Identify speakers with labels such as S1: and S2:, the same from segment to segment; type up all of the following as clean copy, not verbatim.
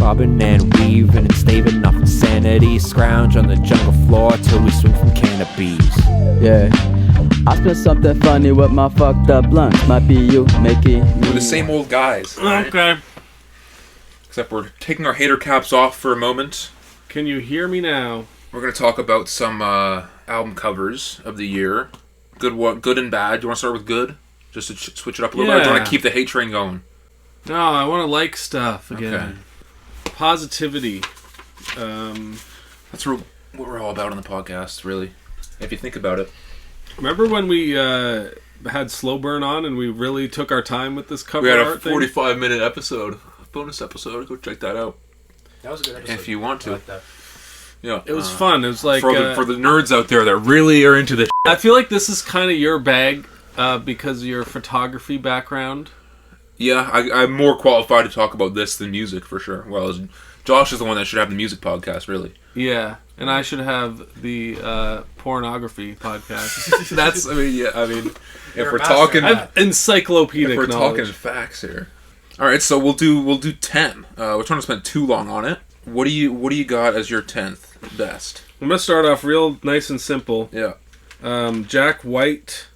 S1: Bobbing and weaving and staving off insanity. Scrounge on the jungle floor till we swing from canopies.
S2: Yeah, I spit something funny with my fucked up blunts. Might be you, Mickey.
S3: We're the same old guys. Right?
S4: Okay.
S3: Except we're taking our hater caps off for a moment.
S4: Can you hear me now?
S3: We're going to talk about some album covers of the year. Good and bad. Do you want to start with good? Just to switch it up a little bit? Or do you want to keep the hate train going?
S4: No, I want to like stuff again.
S3: Okay.
S4: Positivity.
S3: That's what we're all about on the podcast, really. If you think about it.
S4: Remember when we had Slow Burn on and we really took our time with this cover
S3: art? We had
S4: art
S3: a 45-minute episode. Bonus episode. Go check that out.
S5: That was a good episode.
S3: If you want to.
S5: I like that.
S3: Yeah.
S4: It was fun. It was like...
S3: For the nerds out there that really are into this
S4: I feel like this is kind of your bag because of your photography background.
S3: Yeah, I'm more qualified to talk about this than music, for sure. Well, Josh is the one that should have the music podcast, really.
S4: Yeah, and I should have the pornography podcast.
S3: If we're talking...
S4: encyclopedic
S3: If we're
S4: knowledge.
S3: talking facts here. Alright, so we'll do 10. We're trying to spend too long on it. What do you got as your 10th best?
S4: I'm going to start off real nice and simple.
S3: Yeah.
S4: Jack White.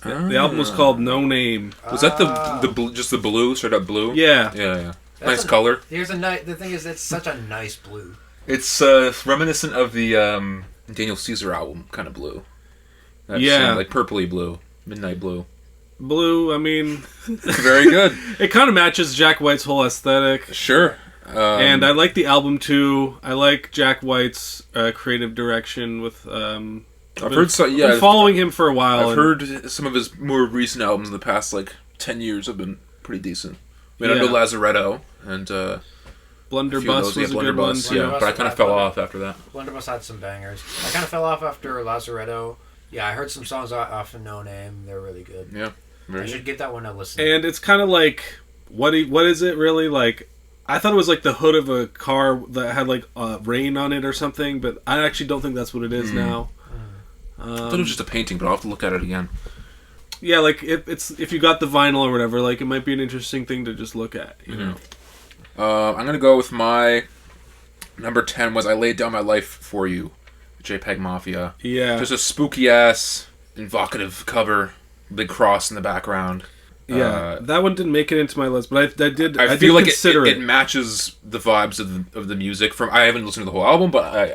S4: The album was called No Name.
S3: Was that the blue, just the blue, straight up blue?
S4: Yeah.
S3: Yeah. Nice color.
S5: The thing is, it's such a nice blue.
S3: It's reminiscent of the Daniel Caesar album, kind of blue. That's, like purpley blue, midnight blue.
S4: Blue, I mean...
S3: Very good.
S4: It kind of matches Jack White's whole aesthetic.
S3: Sure.
S4: And I like the album, too. I like Jack White's creative direction with...
S3: I've heard been
S4: following him for a while.
S3: I've heard some of his more recent albums in the past, 10 years have been pretty decent. I mean, I know Lazaretto and...
S4: Blunderbuss was a good one.
S3: Yeah, but I kind of fell off after that.
S5: Blunderbuss had some bangers. I kind of fell off after Lazaretto. Yeah, I heard some songs off of No Name. They're really good.
S3: Yeah.
S5: I should give that one a listen.
S4: And it's kind of like... What is it really? Like... I thought it was like the hood of a car that had rain on it or something, but I actually don't think that's what it is now.
S3: I thought it was just a painting, but I'll have to look at it again.
S4: Yeah, if you got the vinyl or whatever, it might be an interesting thing to just look at, you know.
S3: I'm gonna go with my number 10 was I Laid Down My Life For You, JPEG Mafia.
S4: Yeah.
S3: Just a spooky ass, evocative cover, big cross in the background.
S4: Yeah, that one didn't make it into my list, but I did
S3: consider it matches the vibes of the music. I haven't listened to the whole album, but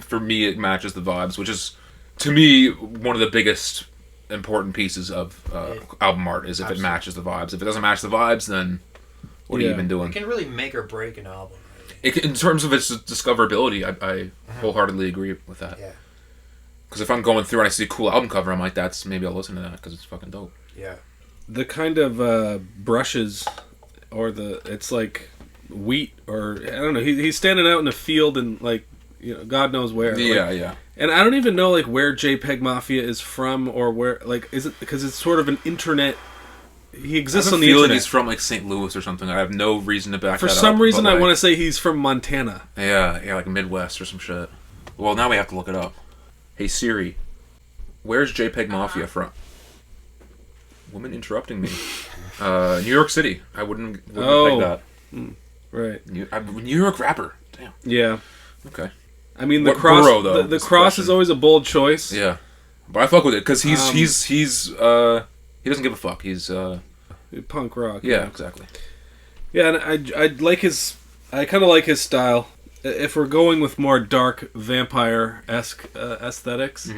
S3: for me it matches the vibes, which is to me one of the biggest important pieces of album art is if it matches the vibes. If it doesn't match the vibes, then what are you even doing?
S5: It can really make or break an album.
S3: In terms of its discoverability, I wholeheartedly agree with that.
S5: Yeah.
S3: Because if I'm going through and I see a cool album cover, I'm like, maybe I'll listen to that because it's fucking dope.
S5: Yeah.
S4: The kind of brushes, or it's like wheat, or I don't know. He's standing out in a field and God knows where.
S3: Yeah.
S4: And I don't even know where JPEG Mafia is from, or where is it, because it's sort of an internet. He exists on the internet.
S3: He's from St. Louis or something. I have no reason to back that up.
S4: For some reason, I want to say he's from Montana.
S3: Yeah, like Midwest or some shit. Well, now we have to look it up. Hey Siri, where's JPEG Mafia from? Woman interrupting me. New York City. I wouldn't pick that.
S4: Right.
S3: New York rapper. Damn.
S4: Yeah.
S3: Okay.
S4: I mean,
S3: the cross. Borough, though,
S4: the cross is always a bold choice.
S3: Yeah, but I fuck with it because he doesn't give a fuck. He's
S4: punk rock.
S3: Yeah, exactly.
S4: Yeah, and I like his. I kind of like his style. If we're going with more dark vampire-esque aesthetics,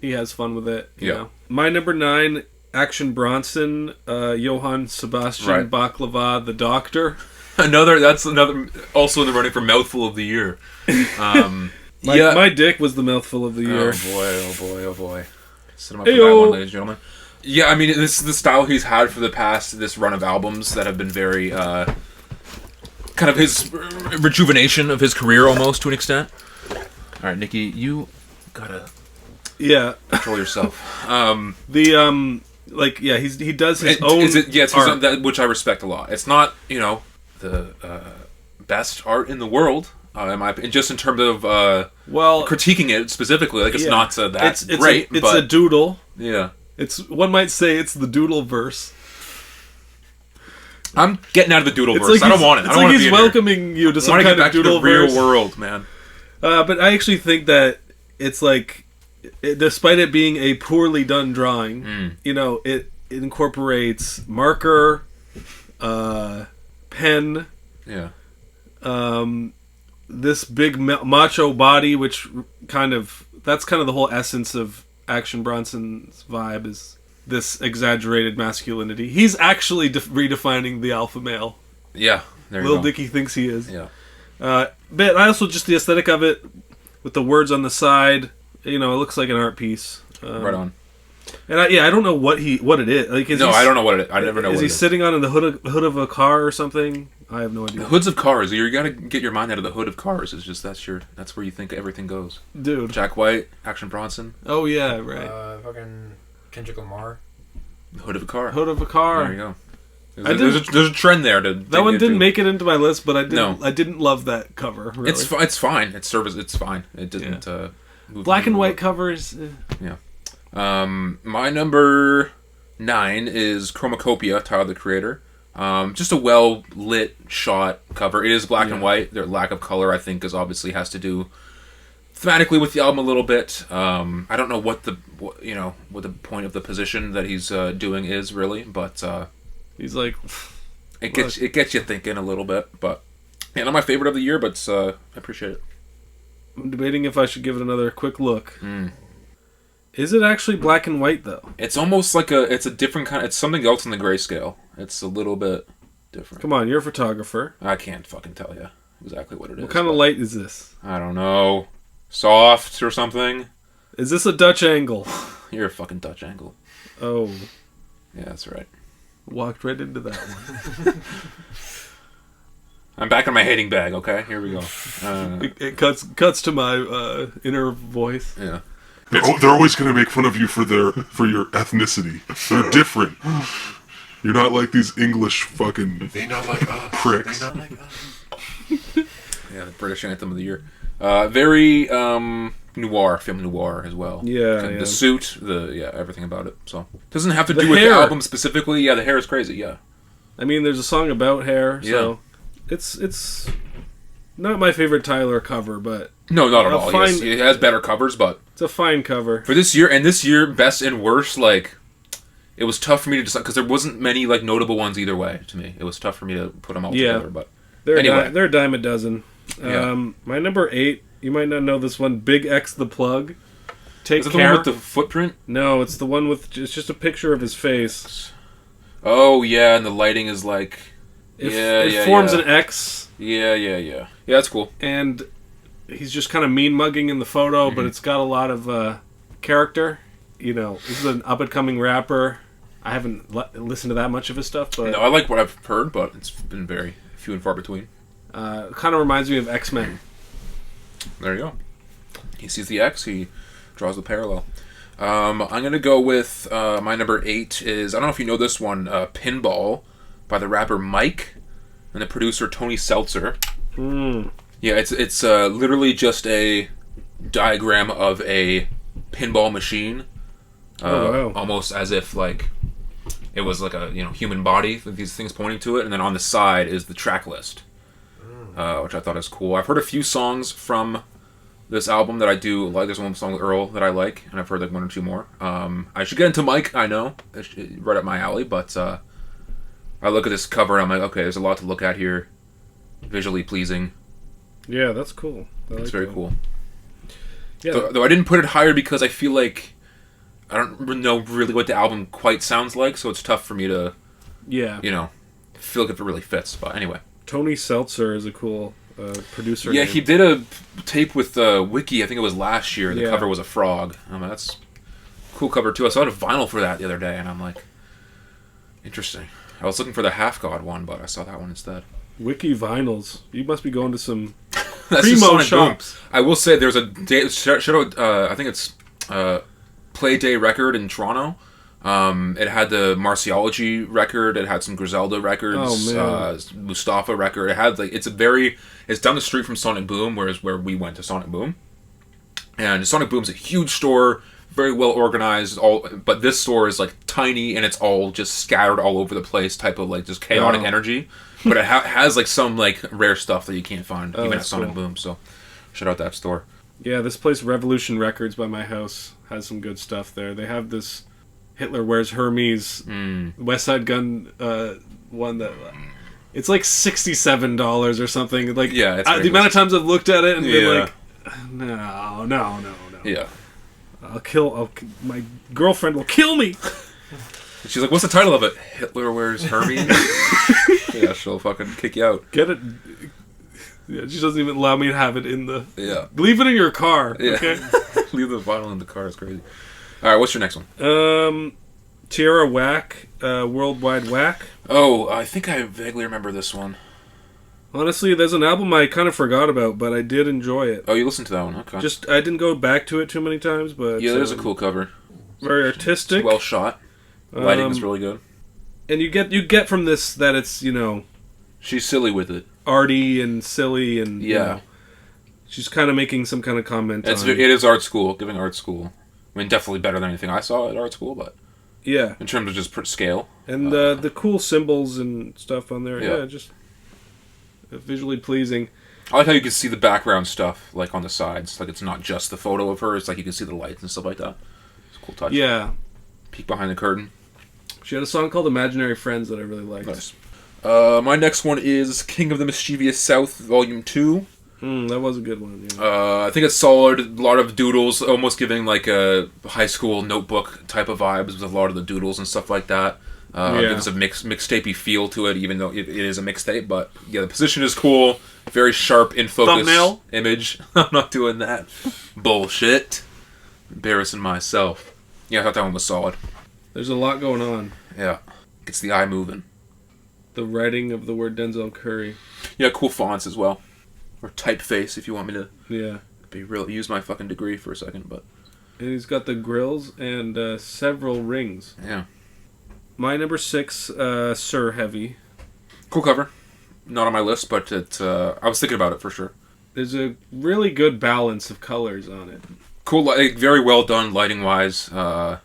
S4: he has fun with it. You know? My number 9. Action Bronson, Johann Sebastian Baklava, the Doctor.
S3: That's another, also in the running for Mouthful of the Year.
S4: My dick was the Mouthful of the Year.
S3: Oh boy. Set him up for that one, ladies and gentlemen. Yeah, I mean, this is the style he's had for this run of albums that have been very, kind of his rejuvenation of his career almost, to an extent. Alright, Nikki, you gotta control yourself.
S4: He does his own art.
S3: That, which I respect a lot. It's not, the best art in the world, in my opinion, just in terms of critiquing it specifically. It's not that's great.
S4: It's a doodle.
S3: Yeah.
S4: One might say it's the doodle verse.
S3: I'm getting out of the Doodleverse.
S4: Like
S3: I don't want it. I
S4: It's
S3: don't
S4: like
S3: want to
S4: he's
S3: be in here.
S4: welcoming you to
S3: I
S4: some
S3: want to get
S4: kind of
S3: back to the real
S4: Doodleverse.
S3: world, man.
S4: But I actually think that it's like, despite it being a poorly done drawing, you know, it incorporates marker, pen,
S3: Yeah.
S4: this big macho body, which that's kind of the whole essence of Action Bronson's vibe, is this exaggerated masculinity. He's actually redefining the alpha male.
S3: Yeah. There you
S4: Lil
S3: go.
S4: Dicky thinks he is.
S3: Yeah.
S4: But I also just the aesthetic of it, with the words on the side. You know, it looks like an art piece.
S3: Right on.
S4: And I don't know what it is. Like,
S3: I don't know what it is. I never know what it is.
S4: Is he sitting on the hood of a car or something? I have no idea.
S3: The hoods of cars. You got to get your mind out of the hood of cars. It's just that's where you think everything goes.
S4: Dude.
S3: Jack White, Action Bronson.
S4: Oh yeah, right.
S5: Fucking Kendrick Lamar.
S3: The hood of a car.
S4: Hood of a car.
S3: There you go. There's a trend there to
S4: that one didn't make it into my list, but I didn't love that cover. Really.
S3: It's fine. It's fine. It didn't. Move
S4: Black and white covers.
S3: Yeah. My number 9 is Chromacopia, Tyler the Creator. Just a well lit shot cover. It is black and white. Their lack of color, I think, obviously has to do thematically with the album a little bit. I don't know what the point of the position that he's doing is really, but
S4: he's like,
S3: it gets you thinking a little bit. But yeah, not my favorite of the year, but I appreciate it.
S4: I'm debating if I should give it another quick look. Is it actually black and white though?
S3: It's almost like it's a different kind. It's something else in the grayscale. It's a little bit different.
S4: Come on, you're a photographer.
S3: I can't fucking tell you exactly what it is.
S4: What kind of light is this?
S3: I don't know. Soft or something?
S4: Is this a Dutch angle?
S3: You're a fucking Dutch angle.
S4: Oh.
S3: Yeah, that's right.
S4: Walked right into that one.
S3: I'm back in my hating bag, okay? Here we go.
S4: It cuts to my inner voice.
S3: Yeah.
S6: They're always going to make fun of you for your ethnicity. They're different. You're not like these English fucking pricks.
S3: Yeah, the British anthem of the year. Very noir, film noir as well.
S4: Yeah,
S3: The suit, everything about it. So doesn't have to
S4: The
S3: do with
S4: hair.
S3: the album specifically. Yeah, the hair is crazy. Yeah.
S4: I mean, there's a song about hair, so
S3: Yeah.
S4: it's not my favorite Tyler cover, but
S3: No, not at
S4: A
S3: all.
S4: fine-
S3: It has better covers, but
S4: it's a fine cover.
S3: for this year, best and worst, like, it was tough for me to decide because there wasn't many like notable ones either way to me. It was tough for me to put them all together. But anyway.
S4: They're a dime a dozen.
S3: Yeah.
S4: My number 8, you might not know this one, Big X the Plug. Take
S3: Is it the
S4: care.
S3: one with the footprint?
S4: No, it's the one with it's just a picture of his face.
S3: Oh yeah, and the lighting is like,
S4: It forms an X,
S3: Yeah, that's cool.
S4: and he's just kind of mean mugging in the photo, but it's got a lot of character. You know, this is an up and coming rapper. I haven't listened to that much of his stuff, but
S3: No, I like what I've heard, but it's been very few and far between.
S4: kind of reminds me of X-Men.
S3: There you go. He sees the X, he draws the parallel. I'm going to go with my number 8 is, I don't know if you know this one, Pinball by the rapper Mike and the producer Tony Seltzer. Yeah, it's literally just a diagram of a pinball machine.
S4: Wow.
S3: Almost as if like it was like a human body with these things pointing to it, and then on the side is the track list, which I thought is cool. I've heard a few songs from this album that I do like. There's one song with Earl that I like, and I've heard like one or two more. I should get into Mike. I know it's right up my alley, but I look at this cover and I'm like, okay, there's a lot to look at here. Visually pleasing.
S4: Yeah, that's cool.
S3: It's very cool.
S4: Yeah.
S3: Though I didn't put it higher because I feel like I don't know really what the album quite sounds like, so it's tough for me to, feel like if it really fits. But anyway.
S4: Tony Seltzer is a cool producer.
S3: Yeah,
S4: name.
S3: he did a tape with Wiki, I think it was last year. The
S4: Yeah.
S3: cover was a frog. That's a cool cover too. I saw a vinyl for that the other day, and I'm like, interesting. I was looking for the Half God one, but I saw that one instead.
S4: Wiki vinyls. You must be going to some
S3: That's just
S4: primo
S3: Sonic
S4: shops.
S3: Boom. I will say there's a shout out. I think it's Play Day record in Toronto. It had the Marciology record. It had some Griselda records.
S4: Oh, man.
S3: Mustafa record. It had like it's down the street from Sonic Boom, where we went to Sonic Boom. And Sonic Boom's a huge store, very well organized. But this store is like tiny and it's all just scattered all over the place. Type of like just chaotic energy. But it has like some like rare stuff that you can't find even at Sonic Boom. So shout out that store.
S4: Yeah, this place Revolution Records by my house has some good stuff there. They have this Hitler Wears Hermes West Side Gun one that it's like $67 or something. Like the amount of times I've looked at it and been like, no.
S3: Yeah.
S4: My girlfriend will kill me.
S3: She's like, what's the title of it? Hitler Wears Hermes? Yeah, she'll fucking kick you out.
S4: Get it? Yeah, she doesn't even allow me to have it in the...
S3: Yeah.
S4: Leave it in your car, okay?
S3: Leave the vinyl in the car, it's crazy. Alright, what's your next one?
S4: Tierra Whack, Worldwide Whack.
S3: Oh, I think I vaguely remember this one.
S4: Honestly, there's an album I kind of forgot about, but I did enjoy it.
S3: Oh, you listened to that one, okay.
S4: I didn't go back to it too many times, but...
S3: Yeah, there's a cool cover.
S4: Very artistic.
S3: It's well shot. Lighting is really good.
S4: And you get from this that it's,
S3: She's silly with it.
S4: Arty and silly and...
S3: Yeah.
S4: She's kind of making some kind of comment
S3: It is art school, giving art school. I mean, definitely better than anything I saw at art school, but...
S4: Yeah.
S3: In terms of just scale.
S4: And the cool symbols and stuff on there. Yeah, just visually pleasing.
S3: I like how you can see the background stuff, like, on the sides. Like, it's not just the photo of her. It's like you can see the lights and stuff like that. It's a cool touch.
S4: Yeah.
S3: Peek behind the curtain.
S4: She had a song called Imaginary Friends that I really liked.
S3: Nice. My next one is King of the Mischievous South, Volume 2.
S4: That was a good one, yeah.
S3: I think it's solid. A lot of doodles, almost giving like a high school notebook type of vibes with a lot of the doodles and stuff like that. Gives a mixtapey feel to it, even though it is a mixtape. But yeah, the position is cool. Very sharp, in focus
S4: thumbnail
S3: image. I'm not doing that bullshit. Embarrassing myself. Yeah, I thought that one was solid.
S4: There's a lot going on.
S3: Yeah, gets the eye moving.
S4: The writing of the word Denzel Curry.
S3: Yeah, cool fonts as well. Or typeface, if you want me to.
S4: Yeah.
S3: Be real. Use my fucking degree for a second, but.
S4: And he's got the grills and several rings.
S3: Yeah.
S4: My number 6, Sir Heavy.
S3: Cool cover. Not on my list, but I was thinking about it for sure.
S4: There's a really good balance of colors on it.
S3: Cool, very well done lighting wise. How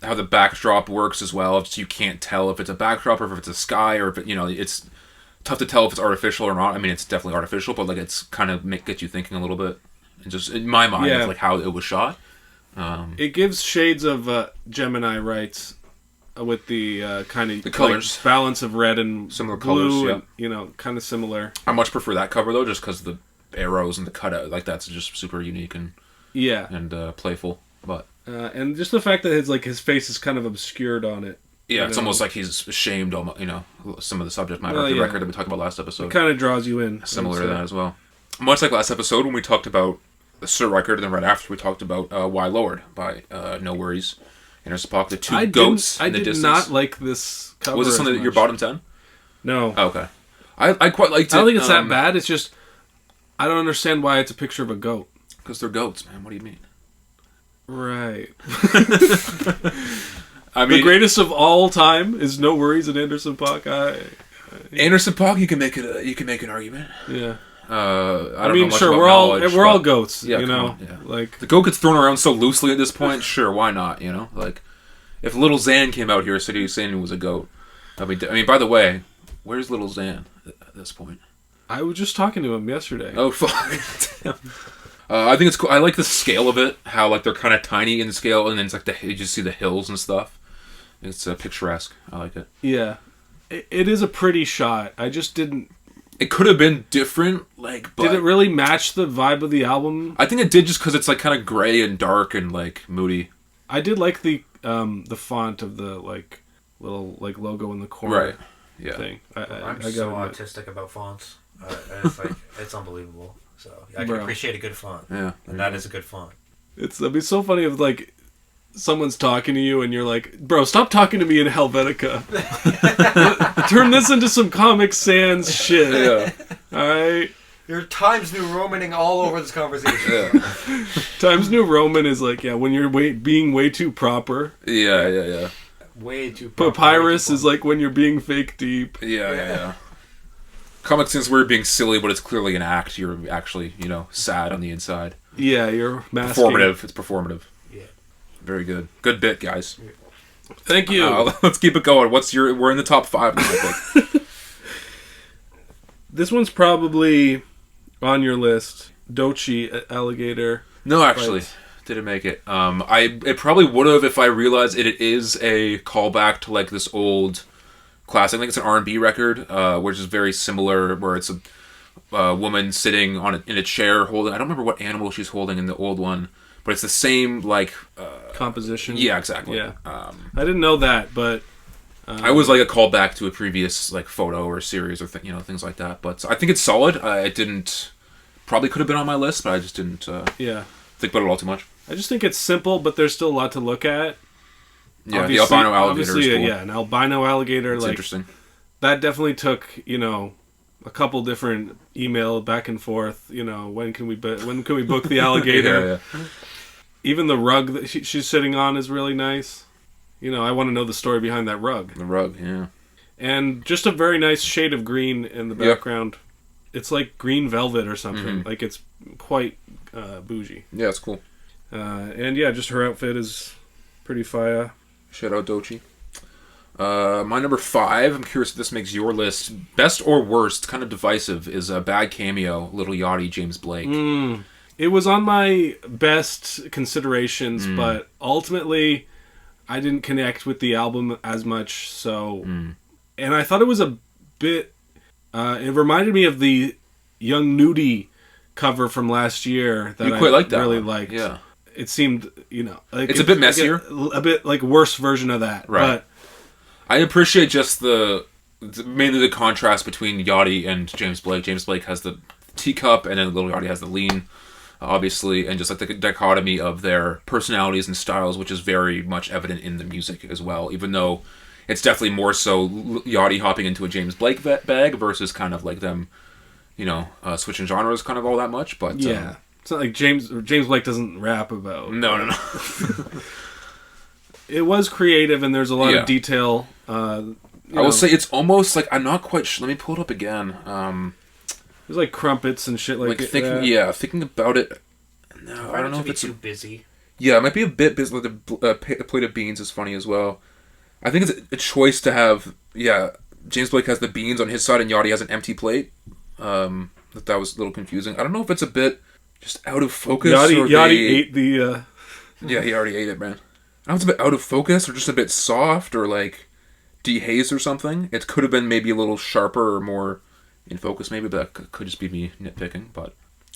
S3: the backdrop works as well. So you can't tell if it's a backdrop or if it's a sky or if it's tough to tell if it's artificial or not. I mean, it's definitely artificial, but like it's kind of get you thinking a little bit. And just in my mind, of like how it was shot.
S4: It gives shades of Gemini Rights with the kind of
S3: the colors,
S4: balance of red and
S3: similar
S4: blue,
S3: colors,
S4: and kind of similar.
S3: I much prefer that cover though, just because the arrows and the cutout, like that's just super unique and playful. But
S4: and just the fact that his face is kind of obscured on it.
S3: Yeah, it's almost like he's ashamed. Some of the subject matter of the record that we talked about last episode.
S4: It kind of draws you in.
S3: Similar to that as well. Much like last episode when we talked about the Sir record, and then right after we talked about Why Lord by No Worries. Interspock, the two goats in the distance.
S4: I did not like this cover.
S3: Was this something that your bottom 10?
S4: No.
S3: Oh, okay. I quite liked it.
S4: I don't think it's that bad. It's just I don't understand why it's a picture of a goat.
S3: Because they're goats, man. What do you mean?
S4: Right.
S3: I mean,
S4: the greatest of all time is No Worries at Anderson .Paak.
S3: Anderson .Paak, you can make an argument.
S4: Yeah.
S3: I mean,
S4: sure, we're all goats.
S3: Yeah,
S4: like
S3: the goat gets thrown around so loosely at this point. Sure, why not? Like if Little Xan came out here and said he was a goat, I mean, by the way, where's Little Xan at this point?
S4: I was just talking to him yesterday.
S3: Oh fuck! I think it's cool. I like the scale of it. How like they're kind of tiny in scale, and then it's like you just see the hills and stuff. It's picturesque. I like it.
S4: Yeah, it is a pretty shot. I just didn't.
S3: It could have been different, but
S4: did it really match the vibe of the album?
S3: I think it did, just because it's like kind of gray and dark and like moody.
S4: I did like the font of the like little like logo in the corner.
S3: Right. Yeah.
S4: Thing.
S5: I'm so autistic about fonts. It's unbelievable. So I can appreciate a good font.
S3: Yeah.
S5: And that is a good font.
S4: It'd be so funny if like someone's talking to you and you're like, bro, stop talking to me in Helvetica. Turn this into some Comic Sans shit.
S3: Yeah.
S4: Alright?
S5: You're Times New Romaning all over this conversation.
S3: Yeah.
S4: Times New Roman is like, when you're being way too proper.
S3: Yeah.
S5: Way too proper.
S4: Papyrus is like when you're being fake deep.
S3: Yeah. Comic Sans where you're being silly, but it's clearly an act. You're actually, sad on the inside.
S4: Yeah, you're masking.
S3: Performative. It's performative.
S5: Yeah.
S3: Very good. Good bit, guys.
S4: Thank you.
S3: Let's keep it going. We're in the top 5 now, I think.
S4: This one's probably on your list. Dochi alligator.
S3: No, actually, didn't make it. It probably would have if I realized it is a callback to like this old classic. I think it's an R&B record, which is very similar, where it's a woman sitting in a chair holding. I don't remember what animal she's holding in the old one, but it's the same like
S4: composition.
S3: Yeah, exactly.
S4: Yeah. I didn't know that, but
S3: I was like a callback to a previous like photo or series or things like that. But I think it's solid. It didn't. Probably could have been on my list, but I just didn't think about it all too much.
S4: I just think it's simple, but there's still a lot to look at.
S3: Yeah, the albino alligator is cool.
S4: Yeah, an albino alligator.
S3: It's
S4: like,
S3: interesting.
S4: That definitely took, a couple different email back and forth. When can we book the alligator?
S3: Yeah.
S4: Even the rug that she's sitting on is really nice. I want to know the story behind that rug.
S3: The rug, yeah.
S4: And just a very nice shade of green in the background. Yep. It's like green velvet or something. Mm-hmm. Like it's quite bougie.
S3: Yeah, it's cool.
S4: And yeah, just her outfit is pretty fire.
S3: Shout out Dochi. My number 5, I'm curious if this makes your list. Best or worst, kind of divisive, is a Bad Cameo, Little Yachty, James Blake.
S4: It was on my best considerations, but ultimately I didn't connect with the album as much. So, and I thought it was a bit... it reminded me of the Young Nudie cover from last year that
S3: quite liked that
S4: really
S3: one.
S4: liked.
S3: Yeah.
S4: It seemed, like
S3: it's a bit messier.
S4: A bit like worse version of that.
S3: Right.
S4: But
S3: I appreciate just mainly the contrast between Yachty and James Blake. James Blake has the teacup and then Little Yachty has the lean, obviously, and just like the dichotomy of their personalities and styles, which is very much evident in the music as well, even though it's definitely more so Yachty hopping into a James Blake bag versus kind of like them, switching genres kind of all that much. But
S4: yeah, it's not like James Blake doesn't rap about.
S3: No.
S4: It was creative, and there's a lot of detail.
S3: I will say it's almost like I'm not quite. Let me pull it up again.
S4: There's like crumpets and shit like
S3: thinking about it. No, I don't know if it's
S5: too busy.
S3: Yeah, it might be a bit busy. Like the plate of beans is funny as well. I think it's a choice to have. Yeah, James Blake has the beans on his side, and Yachty has an empty plate. That was a little confusing. I don't know if it's a bit just out of focus.
S4: Yachty ate the.
S3: Yeah, he already ate it, man. I don't know if it's a bit out of focus or just a bit soft or like dehazed or something. It could have been maybe a little sharper or more in focus, maybe, but that could just be me nitpicking. But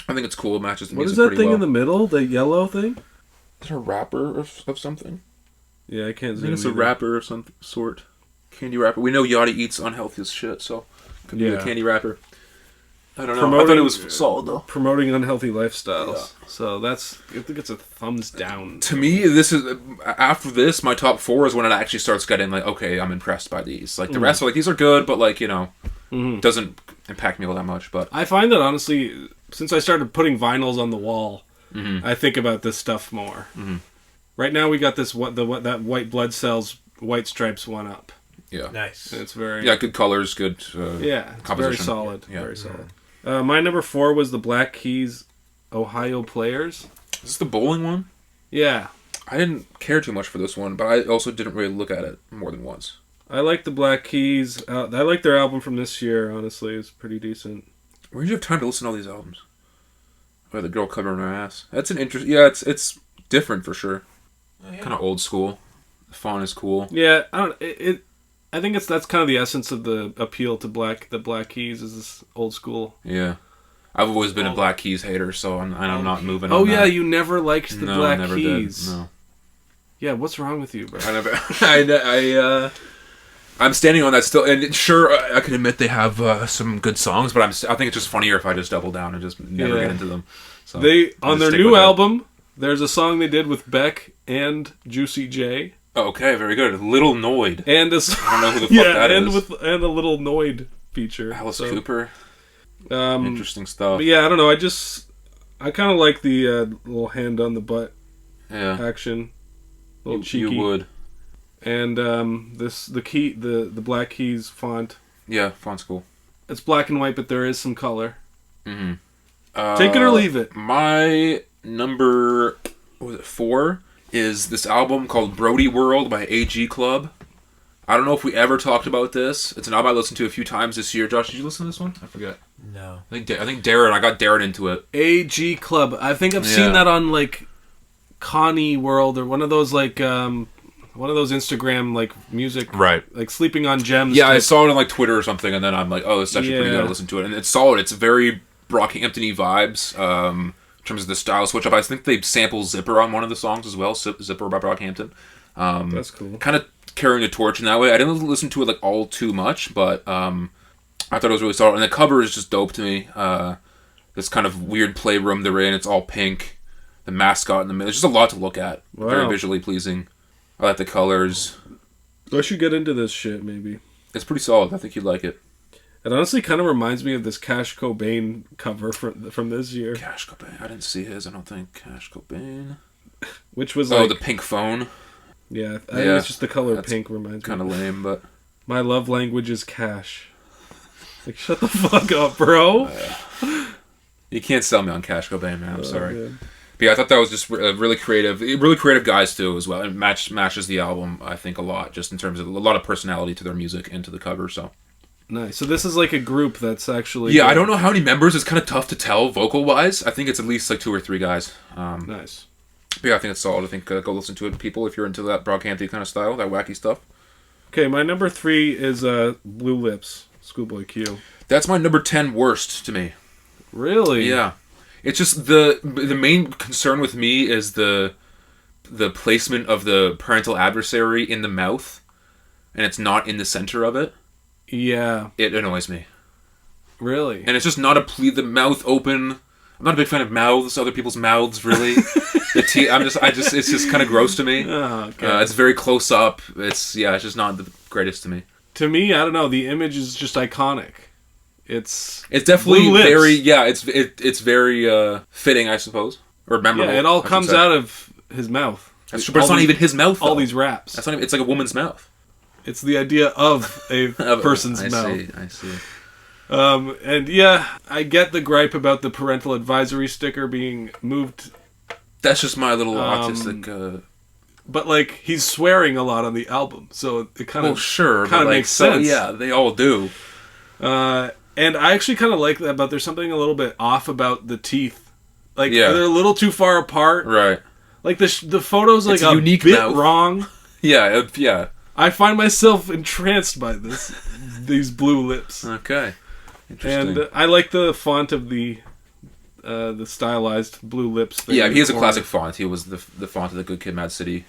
S3: I think it's cool. It matches the music pretty well.
S4: What is that thing in the middle? The yellow thing?
S3: Is it a wrapper of something?
S4: Yeah, I can't.
S3: I think it's a wrapper of some sort. Candy wrapper. We know Yachty eats unhealthy as shit, so it could be a candy wrapper. I don't know. I thought it was solid though.
S4: Promoting unhealthy lifestyles. Yeah. So I think it's a thumbs down.
S3: To me, this is after this. My top 4 is when it actually starts getting like, okay, I'm impressed by these. Like the rest are like, these are good, but like doesn't impact me all that much. But
S4: I find that honestly, since I started putting vinyls on the wall, I think about this stuff more. Right now, we got this that White Blood Cells White Stripes one up.
S3: Yeah,
S5: nice.
S4: It's very
S3: good colors, good composition.
S4: Very solid. Yeah. Very solid. My number 4 was the Black Keys Ohio Players.
S3: Is this the bowling one?
S4: Yeah.
S3: I didn't care too much for this one, but I also didn't really look at it more than once.
S4: I like the Black Keys. I like their album from this year, honestly. It's pretty decent.
S3: Where did you have time to listen to all these albums? Oh, the girl covering her ass. That's an interesting... Yeah, it's different for sure. Oh, yeah. Kind of old school. The font is cool.
S4: Yeah, I think that's kind of the essence of the appeal to the Black Keys is this old school.
S3: Yeah. I've always been a Black Keys hater, so I'm not moving on.
S4: Oh yeah, you never liked the Black
S3: never
S4: Keys.
S3: Did. No.
S4: Yeah, what's wrong with you, bro?
S3: I'm standing on that still, and sure, I can admit they have some good songs, but I think it's just funnier if I just double down and just never get into them. So
S4: on their new album, there's a song they did with Beck and Juicy J.
S3: Oh, okay, very good. Little Noid.
S4: And I
S3: don't know who the fuck that is.
S4: And a little Noid feature.
S3: Alice Cooper. Interesting stuff.
S4: But yeah, I don't know. I kind of like the little hand on the butt action. A little cheeky.
S3: You would.
S4: And the Black Keys font.
S3: Yeah, font's cool.
S4: It's black and white, but there is some color.
S3: Mm-hmm.
S4: Take it or leave it.
S3: My number 4 is this album called Brody World by AG Club. I don't know if we ever talked about this. It's an album I listened to a few times this year. Josh, did you listen to this one? I forget.
S5: No.
S3: I think Darren. I got Darren into it.
S4: AG Club. I think I've seen that on like Connie World or one of those like one of those Instagram like music,
S3: Right.
S4: like Sleeping on Gems.
S3: Yeah, I
S4: type.
S3: saw it on like Twitter or something, and then I'm like, oh, this is actually pretty good. I listen to it, and it's solid. It's very Brockhampton-y vibes in terms of the style switch up. I think they sample Zipper on one of the songs as well. Zipper by Brockhampton.
S4: That's cool.
S3: Kind of carrying the torch in that way. I didn't listen to it like all too much, but I thought it was really solid. And the cover is just dope to me. This kind of weird playroom they're in. It's all pink. The mascot in the middle. There's just a lot to look at.
S4: Wow.
S3: Very visually pleasing. I like the colors.
S4: I should get into this shit maybe.
S3: It's pretty solid. I think you'd like it.
S4: It honestly kind of reminds me of this Cash Cobain cover from this year,
S3: Cash Cobain. I didn't see his. I don't think. Cash Cobain.
S4: which was
S3: Oh,
S4: like
S3: the pink phone.
S4: yeah. I think it's just the color pink reminds me.
S3: Kind of lame, but
S4: My love language is cash. Like shut the fuck up, bro.
S3: you can't sell me on Cash Cobain, man. I'm sorry.
S4: Man.
S3: But yeah, I thought that was just really creative guys too as well. It matches the album, I think, a lot, just in terms of a lot of personality to their music and to the cover. So
S4: Nice. So this is like a group that's actually
S3: yeah, I don't know how many members. It's kind of tough to tell vocal wise. I think it's at least like 2 or 3 guys.
S4: Nice.
S3: But yeah, I think it's solid. I think go listen to it, people, if you're into that Brockhampton kind of style, that wacky stuff.
S4: Okay, my number 3 is Blue Lips, Schoolboy Q.
S3: That's my number 10 worst to me.
S4: Really?
S3: Yeah. It's just the main concern with me is the placement of the parental adversary in the mouth, and it's not in the center of it.
S4: Yeah.
S3: It annoys me.
S4: Really?
S3: And it's just not the mouth open. I'm not a big fan of mouths, other people's mouths, really. It's just kind of gross to me.
S4: Oh, okay.
S3: It's very close up. It's just not the greatest to me.
S4: To me, I don't know. The image is just iconic. It's
S3: definitely
S4: Blue Lips.
S3: it's very fitting, I suppose, or memorable.
S4: Yeah, it all comes out of his mouth.
S3: But it's not even his mouth.
S4: All
S3: though.
S4: these raps.
S3: That's not even. It's like a woman's mouth.
S4: It's the idea of a person's mouth.
S3: I see.
S4: And yeah, I get the gripe about the parental advisory sticker being moved,
S3: That's just my little autistic.
S4: but like he's swearing a lot on the album, so it kind of makes sense.
S3: Yeah, they all do.
S4: And I actually kind of like that, but there's something a little bit off about the teeth. Like
S3: Yeah.
S4: they're a little too far apart.
S3: Right.
S4: Like the photo's like
S3: It's a
S4: a
S3: unique
S4: bit
S3: mouth.
S4: wrong.
S3: Yeah. Yeah.
S4: I find myself entranced by these blue lips.
S3: Okay. Interesting.
S4: And I like the font of the stylized blue lips thing.
S3: Yeah,
S4: in
S3: he has
S4: the
S3: a
S4: corner.
S3: classic font. He was the font of the Good Kid, Mad City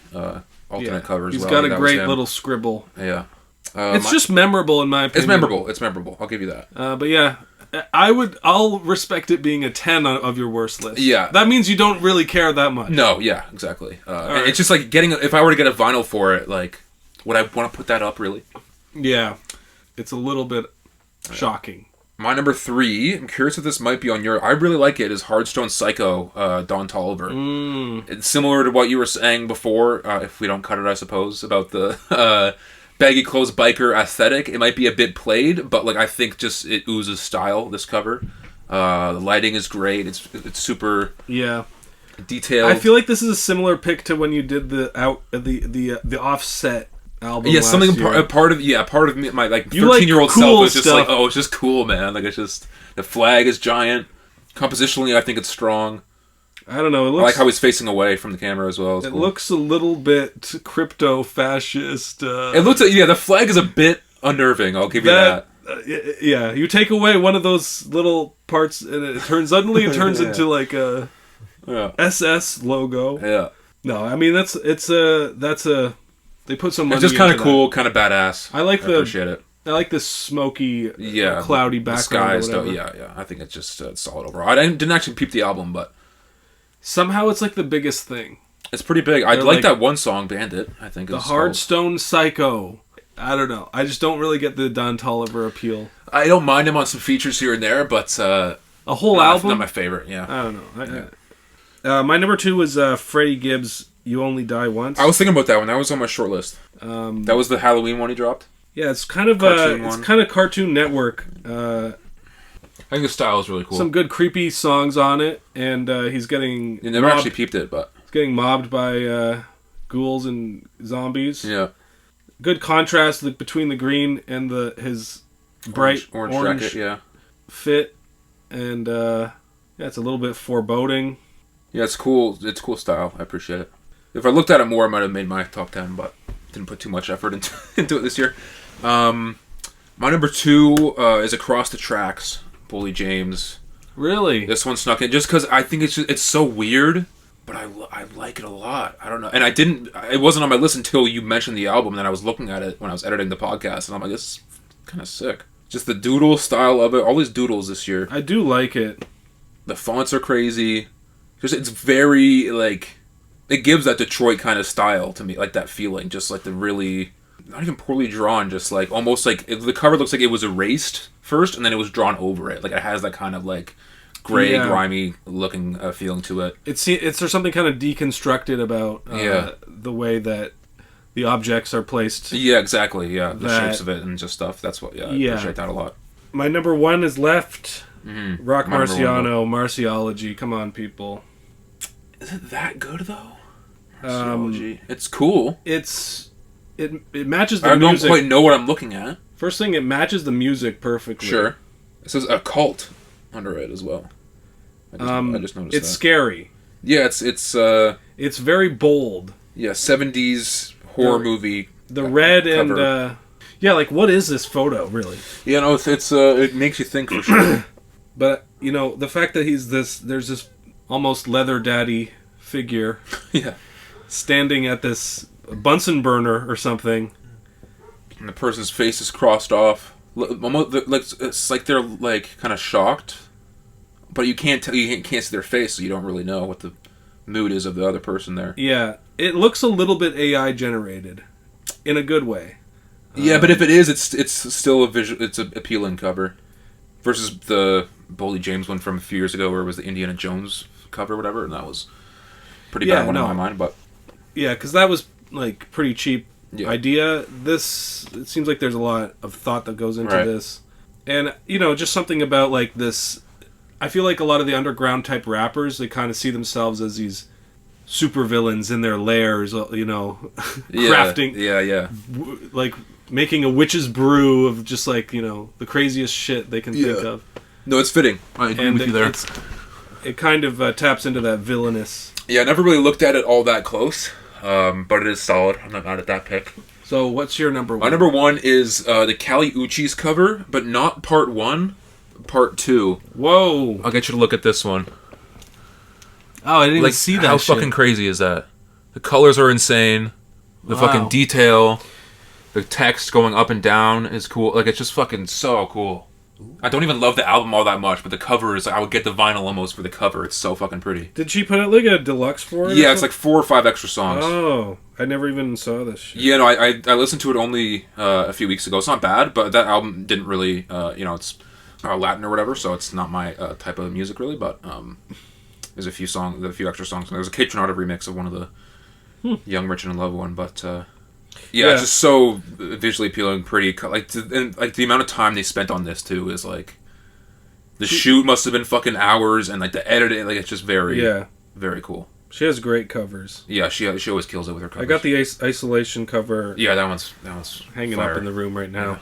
S3: alternate cover as
S4: He's
S3: well.
S4: got
S3: I think
S4: a
S3: that was
S4: great
S3: him.
S4: little scribble.
S3: Yeah.
S4: It's just memorable in my opinion.
S3: It's memorable. I'll give you that.
S4: But yeah, I'll respect it being a 10 of your worst list.
S3: Yeah.
S4: That means you don't really care that much.
S3: No, yeah, exactly.
S4: right.
S3: It's just like if I were to get a vinyl for it, like, would I want to put that up, really?
S4: Yeah. It's a little bit shocking.
S3: My number 3, I'm curious if this might be on your... I really like it, is Hardstone Psycho, Don Toliver. It's similar to what you were saying before, if we don't cut it, I suppose, about the baggy clothes biker aesthetic. It might be a bit played, but like I think just it oozes style, this cover. The lighting is great. It's super detailed.
S4: I feel like this is a similar pick to when you did the Offset album.
S3: Yeah,
S4: last
S3: something
S4: year.
S3: part of me, my like
S4: You like
S3: 13-year-old
S4: cool
S3: self was just
S4: stuff.
S3: like, oh, it's just cool, man. Like it's just the flag is giant. Compositionally, I think it's strong.
S4: I don't know. It looks,
S3: I like how he's facing away from the camera as well. It's
S4: it
S3: cool.
S4: looks a little bit crypto-fascist.
S3: It looks like, the flag is a bit unnerving. I'll give you that.
S4: Yeah, you take away one of those little parts, and it turns into like a SS logo.
S3: Yeah,
S4: No, I mean that's a they put some money.
S3: it's just kind of
S4: into
S3: cool, kind of badass.
S4: I like
S3: appreciate it.
S4: I like this smoky,
S3: Yeah,
S4: cloudy
S3: the
S4: background.
S3: skies,
S4: or whatever.
S3: yeah. I think it's just solid overall. I didn't actually peep the album, but
S4: Somehow it's like the biggest thing.
S3: it's pretty big. I
S4: They're
S3: like
S4: like-
S3: that one song, Bandit. I think
S4: The
S3: it's called.
S4: Hardstone Psycho. I don't know. I just don't really get the Don Toliver appeal.
S3: I don't mind him on some features here and there, but
S4: A whole
S3: Not
S4: album.
S3: my favorite. Yeah.
S4: I don't know. My number 2 was Freddie Gibbs' "You Only Die Once."
S3: I was thinking about that one. That was on my short list. That was the Halloween one he dropped.
S4: Yeah, it's kind of Cartoon Network.
S3: I think the style is really cool.
S4: Some good creepy songs on it, and he's getting
S3: You never
S4: mobbed,
S3: actually peeped it, but
S4: he's getting mobbed by ghouls and zombies.
S3: Yeah.
S4: Good contrast between the green and his bright
S3: orange jacket, yeah.
S4: fit, and it's a little bit foreboding.
S3: Yeah, it's cool. It's cool style. I appreciate it. If I looked at it more, I might have made my top 10, but didn't put too much effort into it this year. My number 2 is Across the Tracks, Bully James.
S4: Really?
S3: This one snuck in just because I think it's so weird, but I like it a lot. I don't know. And it wasn't on my list until you mentioned the album, and then I was looking at it when I was editing the podcast, and I'm like, this is kind of sick. Just the doodle style of it. All these doodles this year.
S4: I do like it.
S3: The fonts are crazy. Just it's very, like, it gives that Detroit kind of style to me, like that feeling. Just like the really, not even poorly drawn, just like almost like the cover looks like it was erased first and then it was drawn over it. Like it has that kind of like gray, grimy looking feeling to it.
S4: There's something kind of deconstructed about the way that the objects are placed.
S3: Yeah, exactly. Yeah, the shapes of it and just stuff. That's what. Yeah, I appreciate that a lot.
S4: My number 1 is Left.
S3: Mm-hmm.
S4: Rock Marciano, Marciology. Come on, people.
S3: Is it that good though? Marciology. It's cool.
S4: It matches the music.
S3: I don't quite know what I'm looking at.
S4: First thing, it matches the music perfectly.
S3: Sure. It says Occult under it as well. I just noticed
S4: it's
S3: that.
S4: scary.
S3: Yeah,
S4: it's very bold.
S3: Yeah, 70s horror movie.
S4: The red
S3: cover.
S4: and like what is this photo really?
S3: Yeah, no, it makes you think for sure.
S4: But the fact that there's this almost leather daddy figure, standing at this Bunsen burner or something,
S3: and the person's face is crossed off. It's like they're like kind of shocked, but you can't see their face, so you don't really know what the mood is of the other person there.
S4: Yeah, it looks a little bit AI generated, in a good way.
S3: Yeah, but if it is, it's still it's an appealing cover, versus the Bully James one from a few years ago, where it was the Indiana Jones cover, or whatever, and that was pretty bad one in my mind. But
S4: yeah, because that was like pretty cheap idea. It seems like there's a lot of thought that goes into this, and just something about like this. I feel like a lot of the underground type rappers, they kind of see themselves as these super villains in their lairs, crafting, like making a witch's brew of just like the craziest shit they can think of.
S3: No, it's fitting. I agree with you there.
S4: It kind of taps into that villainous.
S3: Yeah, I never really looked at it all that close, but it is solid. I'm not mad at that pick.
S4: So, what's your number 1?
S3: My number 1 is the Kali Uchis cover, but not part 1, part 2.
S4: Whoa!
S3: I'll get you to look at this one.
S4: Oh, I didn't even see that.
S3: How fucking crazy is that? The colors are insane. The fucking detail, the text going up and down is cool. Like, it's just fucking so cool. I don't even love the album all that much, but the cover is, I would get the vinyl almost for the cover. It's so fucking pretty.
S4: Did she put out like a deluxe for it?
S3: Yeah, it's like 4 or 5 extra songs.
S4: Oh, I never even saw this shit.
S3: Yeah, no, I listened to it only a few weeks ago. It's not bad, but that album didn't really, it's Latin or whatever, so it's not my type of music really, but there's a few extra songs. And there's a Kate Tronada remix of one of the Young, Rich, and in Love one, but... it's just so visually appealing, pretty. And the amount of time they spent on this too is like, the shoot must have been fucking hours, and like the editing, like it's just very, very cool.
S4: She has great covers.
S3: Yeah, she always kills it with her covers.
S4: I got the Isolation cover.
S3: Yeah, that one's
S4: hanging
S3: fire.
S4: Up in the room right now.
S3: Yeah.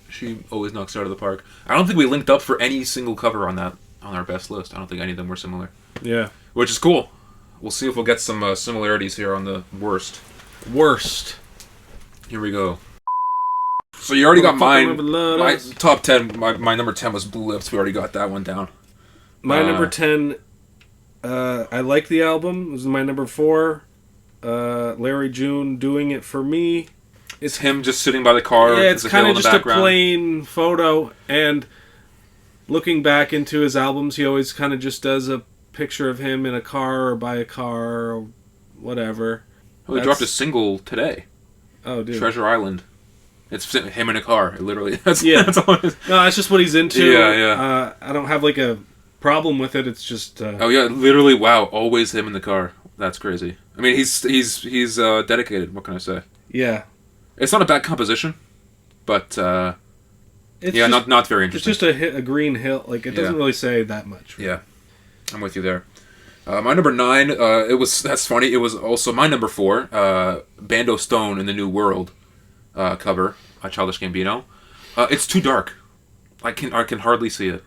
S3: She always knocks it out of the park. I don't think we linked up for any single cover on our best list. I don't think any of them were similar.
S4: Yeah,
S3: which is cool. We'll see if we'll get some similarities here on the worst. Here we go. So you already got mine. My top 10. My number 10 was Blue Lips. We already got that one down.
S4: My number 10. I like the album. It was my number 4. Larry June, Doing It For Me.
S3: It's him just sitting by the car.
S4: Yeah, it's kind of just a plain photo. And looking back into his albums, he always kind of just does a picture of him in a car or by a car or whatever.
S3: Well, he dropped a single today.
S4: Oh, dude.
S3: Treasure Island. It's him in a car. Literally. That's all it is.
S4: No, that's just what he's into.
S3: Yeah.
S4: I don't have like a problem with it. It's just.
S3: Oh yeah, literally. Wow, always him in the car. That's crazy. I mean, he's dedicated. What can I say?
S4: Yeah.
S3: It's not a bad composition, but not very interesting.
S4: It's just a green hill. Like it doesn't really say that much.
S3: Yeah, I'm with you there. My number 9, that's funny, it was also my number 4, Bando Stone in the New World cover by Childish Gambino. It's too dark. I can hardly see it.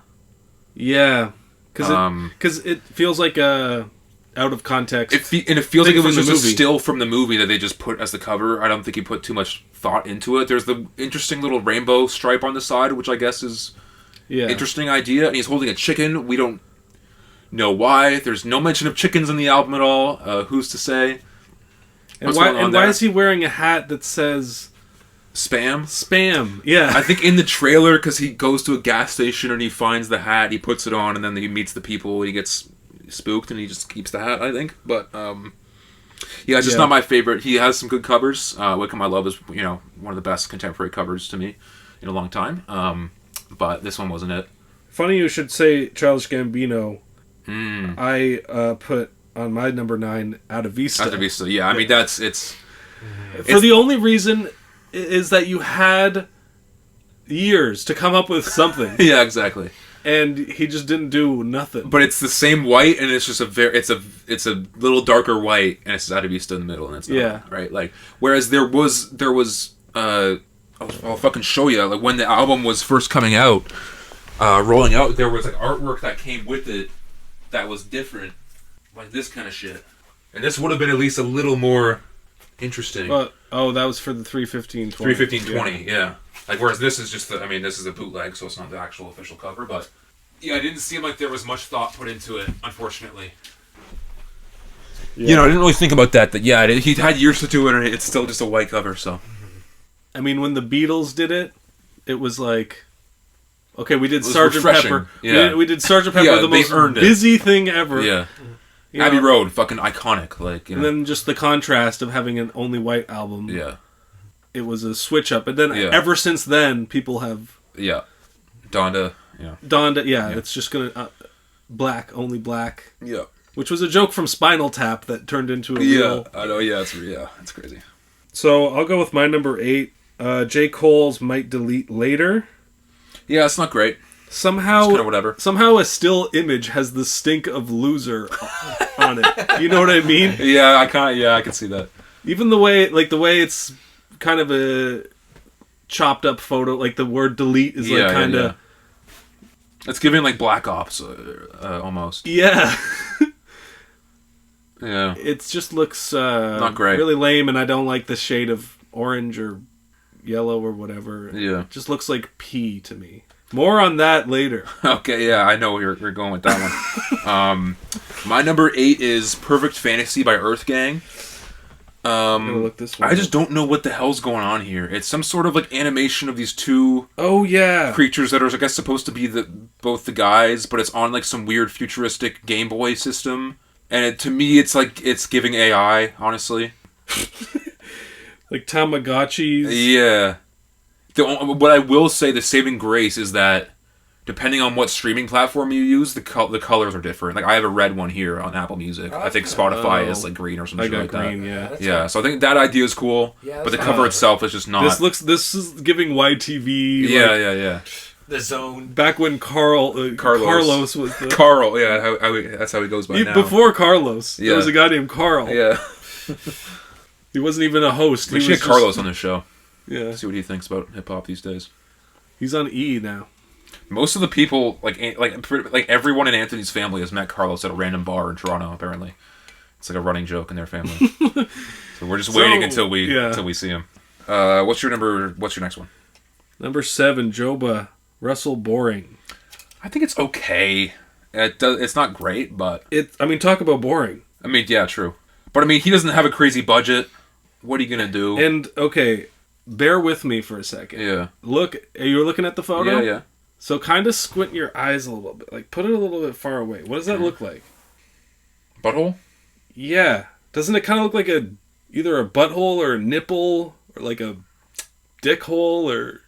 S4: Yeah, because it feels like a out of context.
S3: It feels like it was just a
S4: movie.
S3: still from the movie that they just put as the cover. I don't think he put too much thought into it. There's the interesting little rainbow stripe on the side, which I guess is interesting idea. And he's holding a chicken. We don't know why. There's no mention of chickens in the album at all. Who's to say?
S4: And why is he wearing a hat that says
S3: Spam?
S4: Spam. Yeah.
S3: I think in the trailer, because he goes to a gas station and he finds the hat, he puts it on, and then he meets the people and he gets spooked and he just keeps the hat, I think. But it's just not my favorite. He has some good covers. Wickham I Love is one of the best contemporary covers to me in a long time. But this one wasn't it.
S4: Funny you should say Childish Gambino. I put on my number 9 Alta Vista.
S3: Alta Vista, yeah. I mean, it's
S4: for the only reason is that you had years to come up with something.
S3: Yeah, exactly.
S4: And he just didn't do nothing.
S3: But it's the same white, and it's just it's a little darker white, and it's Alta Vista in the middle, and it's not, right. Like whereas there was I'll fucking show you. Like when the album was first coming out, rolling out, there was like artwork that came with it that was different, like this kind of shit, and this would have been at least a little more interesting.
S4: That was for the 315-20.
S3: 315-20, yeah. Like, whereas this is just this is a bootleg, so it's not the actual official cover, but yeah, it didn't seem like there was much thought put into it, unfortunately. Yeah. I didn't really think about that he had years to do it, and it's still just a white cover, so.
S4: I mean, when the Beatles did it, it was like, okay, we did Sgt. Pepper.
S3: Yeah.
S4: We did Sgt. Pepper, the most busy thing ever.
S3: Yeah. Abbey Road, fucking iconic,
S4: And then just the contrast of having an only white album.
S3: Yeah.
S4: It was a switch up, and then ever since then, people have
S3: Donda,
S4: it's just gonna only black,
S3: yeah,
S4: which was a joke from Spinal Tap that turned into a real.
S3: I know, it's crazy.
S4: So I'll go with my number 8, J. Cole's Might Delete Later.
S3: Yeah, it's not great.
S4: Somehow,
S3: it's kind of whatever.
S4: Somehow, a still image has the stink of loser on it. You know what I mean?
S3: Yeah, I can see that.
S4: Even the way it's kind of a chopped up photo, like the word delete is like kind of.
S3: It's giving like Black Ops almost.
S4: Yeah.
S3: Yeah.
S4: It just looks
S3: not great.
S4: Really lame, and I don't like the shade of orange or yellow or whatever.
S3: Yeah.
S4: It just looks like pee to me. More on that later.
S3: Okay, yeah, I know where you're going with that one. My number 8 is Perfect Fantasy by Earth Gang.
S4: I'm gonna look this one
S3: I just don't know what the hell's going on here. It's some sort of like animation of these two creatures that are, I guess, supposed to be both the guys, but it's on like some weird futuristic Game Boy system. And to me, it's like it's giving AI, honestly.
S4: Like Tamagotchis.
S3: Yeah. What I will say, the saving grace is that depending on what streaming platform you use, the colors are different. Like I have a red one here on Apple Music. I think Spotify is like green or something like
S4: green,
S3: that.
S4: Yeah.
S3: So I think that idea is cool, but the cover itself is just not.
S4: This is giving YTV.
S3: Yeah.
S5: The Zone.
S4: Back when Carlos was the
S3: Carl. Yeah, that's how he goes by now.
S4: Before Carlos, there was a guy named Carl.
S3: Yeah.
S4: He wasn't even a host.
S3: We should get Carlos on the show.
S4: Yeah.
S3: See what he thinks about hip hop these days.
S4: He's on E now.
S3: Most of the people, like everyone in Anthony's family has met Carlos at a random bar in Toronto. Apparently, it's like a running joke in their family. So we're just waiting until we see him. What's your next one?
S4: Number 7, Joba, Russell Boring.
S3: I think it's okay. It's not great, but
S4: talk about boring.
S3: I mean, yeah, true. But I mean, he doesn't have a crazy budget. What are you gonna do?
S4: And okay, bear with me for a second.
S3: Yeah.
S4: Look, are you looking at the photo?
S3: Yeah.
S4: So kind of squint your eyes a little bit. Like, put it a little bit far away. What does that look like?
S3: Butthole?
S4: Yeah. Doesn't it kind of look like either a butthole or a nipple or like a dick hole or...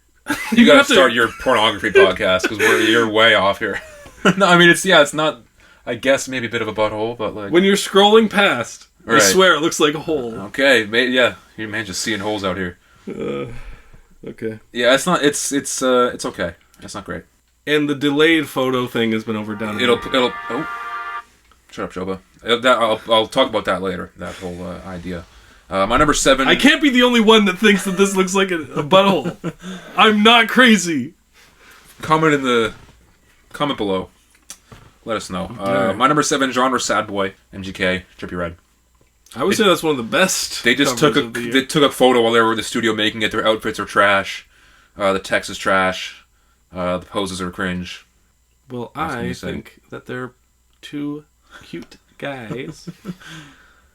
S3: You gotta start your pornography podcast because you're way off here. No, I mean, it's not... I guess maybe a bit of a butthole, but like...
S4: When you're scrolling past,
S3: right.
S4: I swear it looks like a hole.
S3: Okay, yeah. Your man just seeing holes out here.
S4: Okay.
S3: Yeah, it's not... It's okay. It's not great.
S4: And the delayed photo thing has been overdone.
S3: It'll. Oh. Shut up, Joba. I'll talk about that later. That whole idea. My number 7.
S4: I can't be the only one that thinks that this looks like a butthole. I'm not crazy.
S3: Comment below. Let us know.
S4: Right.
S3: My number 7, genre sad boy, MGK, Trippie Redd.
S4: I would say that's one of the best.
S3: They just took a photo while they were in the studio making it. Their outfits are trash. The text is trash. The poses are cringe.
S4: Well, I think that they're 2 cute guys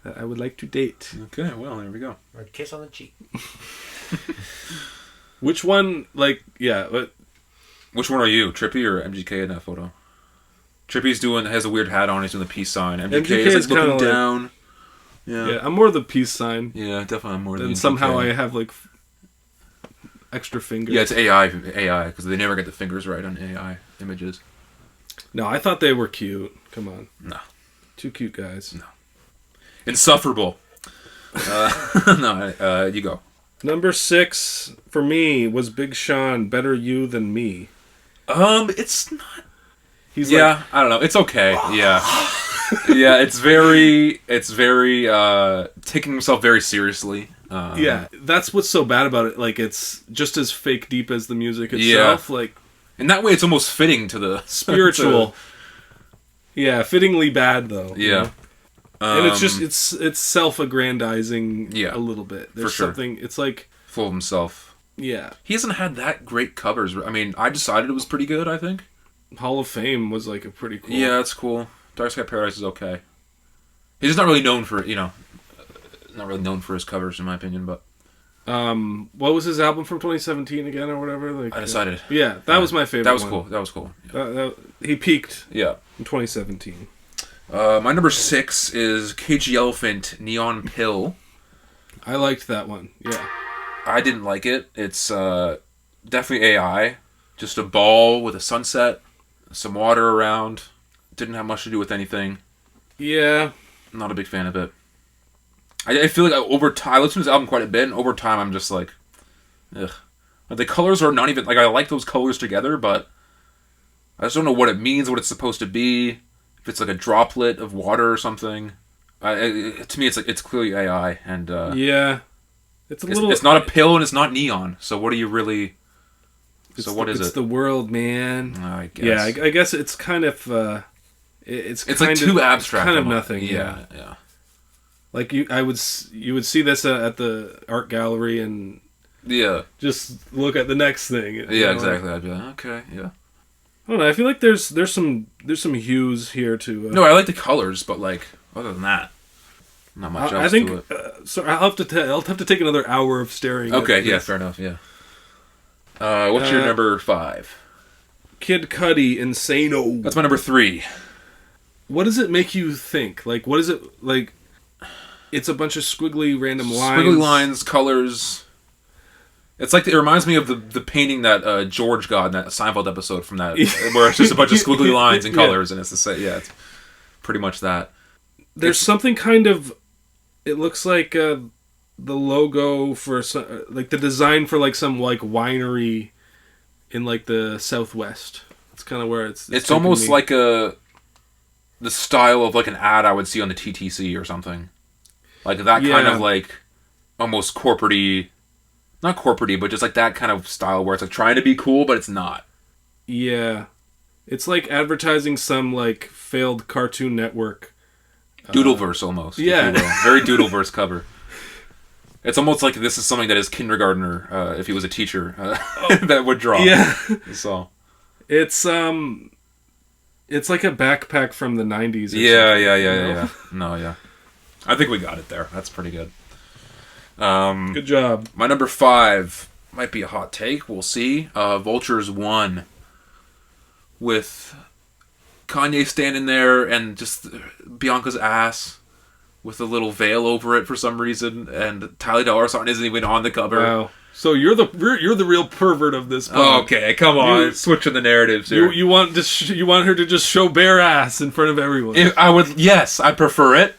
S4: that I would like to date.
S3: Okay, well, there we go.
S5: Or a kiss on the cheek.
S4: Which one, like, yeah, but...
S3: Which one are you, Trippie or MGK in that photo? Trippie's has a weird hat on. He's doing the peace sign. MGK is like looking down.
S4: Yeah, I'm more the peace sign.
S3: Yeah, definitely I'm more.
S4: And somehow I have like extra fingers.
S3: Yeah, it's AI because they never get the fingers right on AI images.
S4: No, I thought they were cute. Come on.
S3: No.
S4: 2 cute guys.
S3: No. Insufferable. No, you go.
S4: Number 6 for me was Big Sean. Better You Than Me.
S3: It's not.
S4: He's
S3: I don't know. It's okay. Yeah. Yeah, it's very taking himself very seriously.
S4: Yeah, that's what's so bad about it. Like, it's just as fake deep as the music itself.
S3: Yeah.
S4: Like,
S3: in that way, it's almost fitting to the
S4: spiritual. Yeah, fittingly bad though.
S3: Yeah.
S4: And it's just it's self-aggrandizing a little bit. There's
S3: for sure.
S4: something. It's like
S3: full of himself.
S4: Yeah.
S3: He hasn't had that great covers. I mean, I decided it was pretty good. I think
S4: Hall of Fame was like a pretty cool.
S3: Yeah, it's cool. Dark Sky Paradise is okay. He's just not really known for not really known for his covers in my opinion. But
S4: what was his album from 2017 again or whatever? Like
S3: I decided.
S4: Yeah, that was my favorite.
S3: That was
S4: one.
S3: cool. That was cool. Yeah.
S4: He peaked.
S3: Yeah.
S4: In 2017.
S3: My number 6 is Cagey Elephant Neon Pill.
S4: I liked that one. Yeah.
S3: I didn't like it. It's definitely AI. Just a ball with a sunset, some water around. Didn't have much to do with anything.
S4: Yeah.
S3: Not a big fan of it. I feel like over time, I listened to this album quite a bit, and over time I'm just like, ugh. The colors are not even, like, I like those colors together, but I just don't know what it means, what it's supposed to be. If it's like a droplet of water or something. To me, it's like, it's clearly AI, and
S4: yeah.
S3: It's not a pill and it's not neon, so what are you really... So what is it?
S4: It's the world, man.
S3: I guess.
S4: Yeah, I guess it's kind of... It's
S3: like too abstract.
S4: Kind of nothing.
S3: Yeah.
S4: Like you would see this at the art gallery and just look at the next thing.
S3: Yeah, exactly. I'd be like, okay, yeah.
S4: I don't know. I feel like there's some hues here too.
S3: No, I like the colors, but like other than that, not much else.
S4: I think
S3: to it.
S4: So. I'll have to take another hour of staring.
S3: Okay,
S4: at
S3: yeah,
S4: this.
S3: fair enough. Yeah. What's your number 5?
S4: Kid Cudi, Insano.
S3: That's my number 3.
S4: What does it make you think? Like, what is it like? It's a bunch of squiggly random lines.
S3: Squiggly lines, colors. It's like it reminds me of the painting that George got in that Seinfeld episode from that, where it's just a bunch of squiggly lines and colors, and it's the same. Yeah, it's pretty much that.
S4: There's something kind of. It looks like the logo for like the design for like some like winery in like the Southwest. It's kind of where it's
S3: almost like the style of like an ad I would see on the TTC or something. Like that kind of like almost corporate-y, not corporate-y, but just like that kind of style where it's like trying to be cool, but it's not.
S4: Yeah. It's like advertising some like failed Cartoon Network.
S3: Doodleverse almost.
S4: Yeah.
S3: Very Doodleverse cover. It's almost like this is something that his kindergartner, if he was a teacher, that would draw.
S4: Yeah.
S3: So.
S4: It's like a backpack from the 90s.
S3: Yeah. No, yeah. I think we got it there. That's pretty good.
S4: Good job.
S3: My number 5 might be a hot take. We'll see. Vultures 1. With Kanye standing there and just Bianca's ass with a little veil over it for some reason, and Tyler $sign isn't even on the cover.
S4: Wow. So you're the real pervert of this book.
S3: Oh, okay, come on, switching the narratives here.
S4: You want her to just show bare ass in front of everyone.
S3: Yes, I prefer it.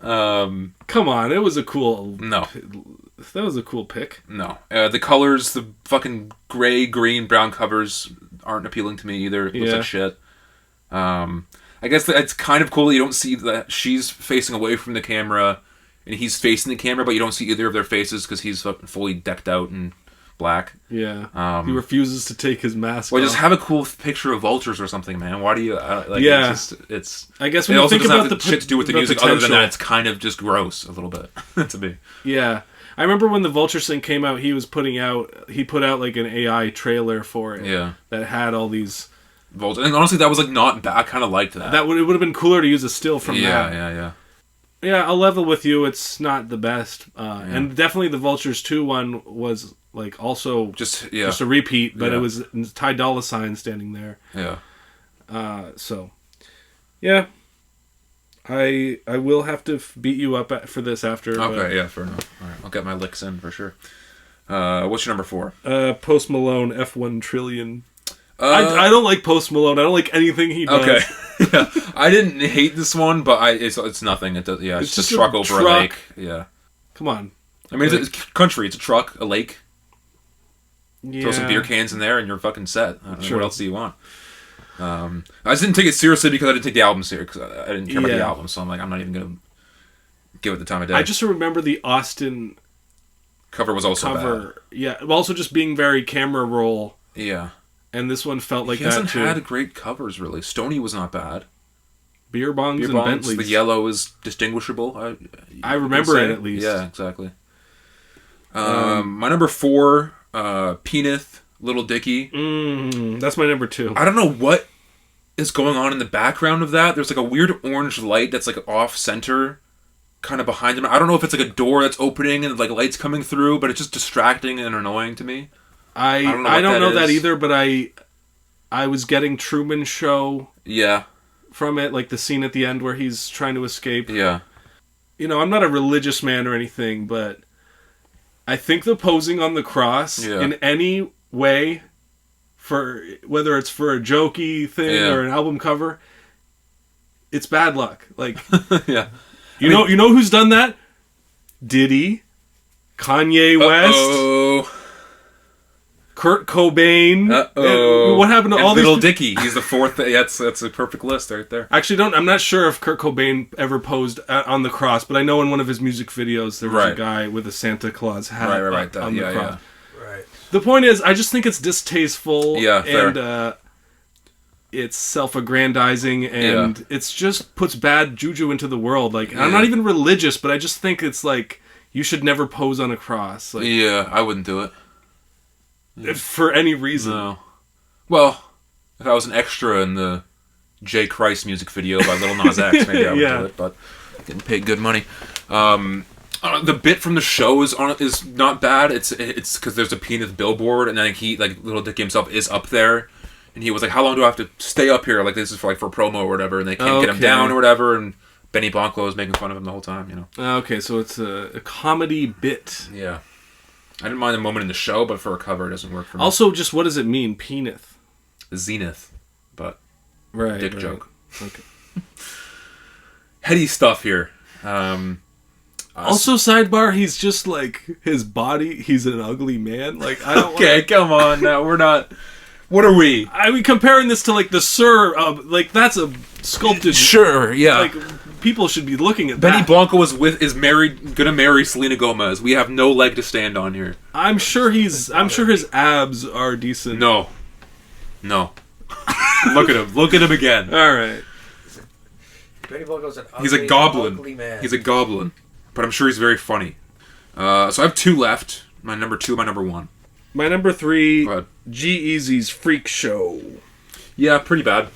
S4: Come on, it was a cool.
S3: No,
S4: that was a cool pick.
S3: No, the colors, the fucking gray, green, brown covers aren't appealing to me either. It looks like shit. I I guess it's kind of cool that you don't see that she's facing away from the camera and he's facing the camera, but you don't see either of their faces because he's fully decked out in black.
S4: Yeah. He refuses to take his mask
S3: Well,
S4: off.
S3: just have a cool picture of vultures or something, man. Why do you
S4: Yeah.
S3: It's
S4: I guess when
S3: it
S4: you
S3: also
S4: think
S3: doesn't
S4: about
S3: have
S4: the
S3: shit to do with the
S4: the
S3: music. Other than
S4: potential.
S3: that, it's kind of just gross a little bit to me.
S4: Yeah. I remember when the Vultures thing came out, he put out like an AI trailer for it.
S3: Yeah.
S4: That had all these
S3: Vulture, and honestly, that was like not bad. I kind of liked that.
S4: it would have been cooler to use a still from that.
S3: Yeah.
S4: Yeah, I'll level with you. It's not the best, and definitely the Vultures 2 one was like also
S3: Just
S4: a repeat, but
S3: Yeah.
S4: it was Ty Dolla $ign standing there.
S3: Yeah.
S4: So, yeah, I will have to beat you up for this after.
S3: Okay, yeah, fair enough. All right, I'll get my licks in for sure. What's your number 4?
S4: Post Malone F1 Trillion. I don't like Post Malone. I don't like anything he does.
S3: Okay. Yeah. I didn't hate this one, but it's nothing. It does. Yeah, it's just a truck over a lake. Yeah.
S4: Come on.
S3: I mean, it's country. It's a truck, a lake.
S4: Yeah.
S3: Throw some beer cans in there, and you're fucking set. I don't know, what else do you want? I just didn't take it seriously because I didn't take the album seriously. I didn't care about the album, so I'm like, I'm not even gonna give it the time of day.
S4: I just remember the Austin
S3: cover was also
S4: cover. Yeah, also just being very camera roll.
S3: bad. Yeah.
S4: And this one felt like
S3: He
S4: that
S3: hasn't
S4: too.
S3: had great covers really. Stony was not bad.
S4: Beer bongs
S3: Beer
S4: and
S3: bongs,
S4: Bentleys.
S3: the yellow is distinguishable.
S4: I remember it at least.
S3: Yeah, exactly. My number 4, Peanut, Little Dicky.
S4: That's my number 2.
S3: I don't know what is going on in the background of that. There's like a weird orange light that's like off center, kind of behind him. I don't know if it's like a door that's opening and like lights coming through, but it's just distracting and annoying to me.
S4: I don't know that either, but I was getting Truman Show
S3: Yeah.
S4: from it, like the scene at the end where he's trying to escape.
S3: Yeah.
S4: You know, I'm not a religious man or anything, but I think the posing on the cross in any way, for whether it's for a jokey thing or an album cover, it's bad luck. Like,
S3: Yeah.
S4: you know who's done that? Diddy, Kanye West,
S3: Oh.
S4: Kurt Cobain.
S3: Uh-oh.
S4: What happened to
S3: And
S4: all
S3: Little
S4: these?
S3: Dicky. He's the 4th. That's a perfect list right there.
S4: Actually, I'm not sure if Kurt Cobain ever posed on the cross, but I know in one of his music videos there was a guy with a Santa Claus hat
S3: Right.
S4: on the cross.
S5: Right.
S4: The point is, I just think it's distasteful
S3: fair.
S4: and it's self-aggrandizing and it's just puts bad juju into the world. Like, I'm not even religious, but I just think it's like you should never pose on a cross. Like,
S3: Yeah, I wouldn't do it.
S4: for any reason.
S3: No. Well, if I was an extra in the J. Christ music video by Lil Nas X, maybe I would do it, but getting paid good money. The bit from the show is not bad. It's because there's a Peanut billboard, and then Little Dicky himself is up there, and he was like, "How long do I have to stay up here? Like, this is for promo or whatever," and they can't get him down or whatever, and Benny Blanco is making fun of him the whole time, you know.
S4: Okay, so it's a comedy bit.
S3: Yeah. I didn't mind the moment in the show, but for a cover, it doesn't work for me.
S4: Also, just what does it mean, Peanut?
S3: Zenith, but
S4: Right.
S3: dick joke.
S4: Okay.
S3: Heady stuff here.
S4: Also, sidebar, he's just like his body. He's an ugly man. Like, I don't.
S3: Okay, come on. Now we're not. What are we?
S4: I mean, comparing this to like the Sir, like that's a sculpted.
S3: Sure, yeah.
S4: Like, people should be looking at
S3: Benny
S4: that.
S3: Blanco is gonna marry Selena Gomez. We have no leg to stand on here.
S4: I'm sure his abs are decent.
S3: No. Look at him. Look at him again.
S4: All right.
S5: Benny Blanco's an ugly,
S3: He's a goblin.
S5: ugly man.
S3: He's a goblin, but I'm sure he's very funny. So I have 2 left. My number 2, my number 1.
S4: My number 3,
S3: Go ahead.
S4: G-Eazy's Freak Show.
S3: Yeah, pretty bad.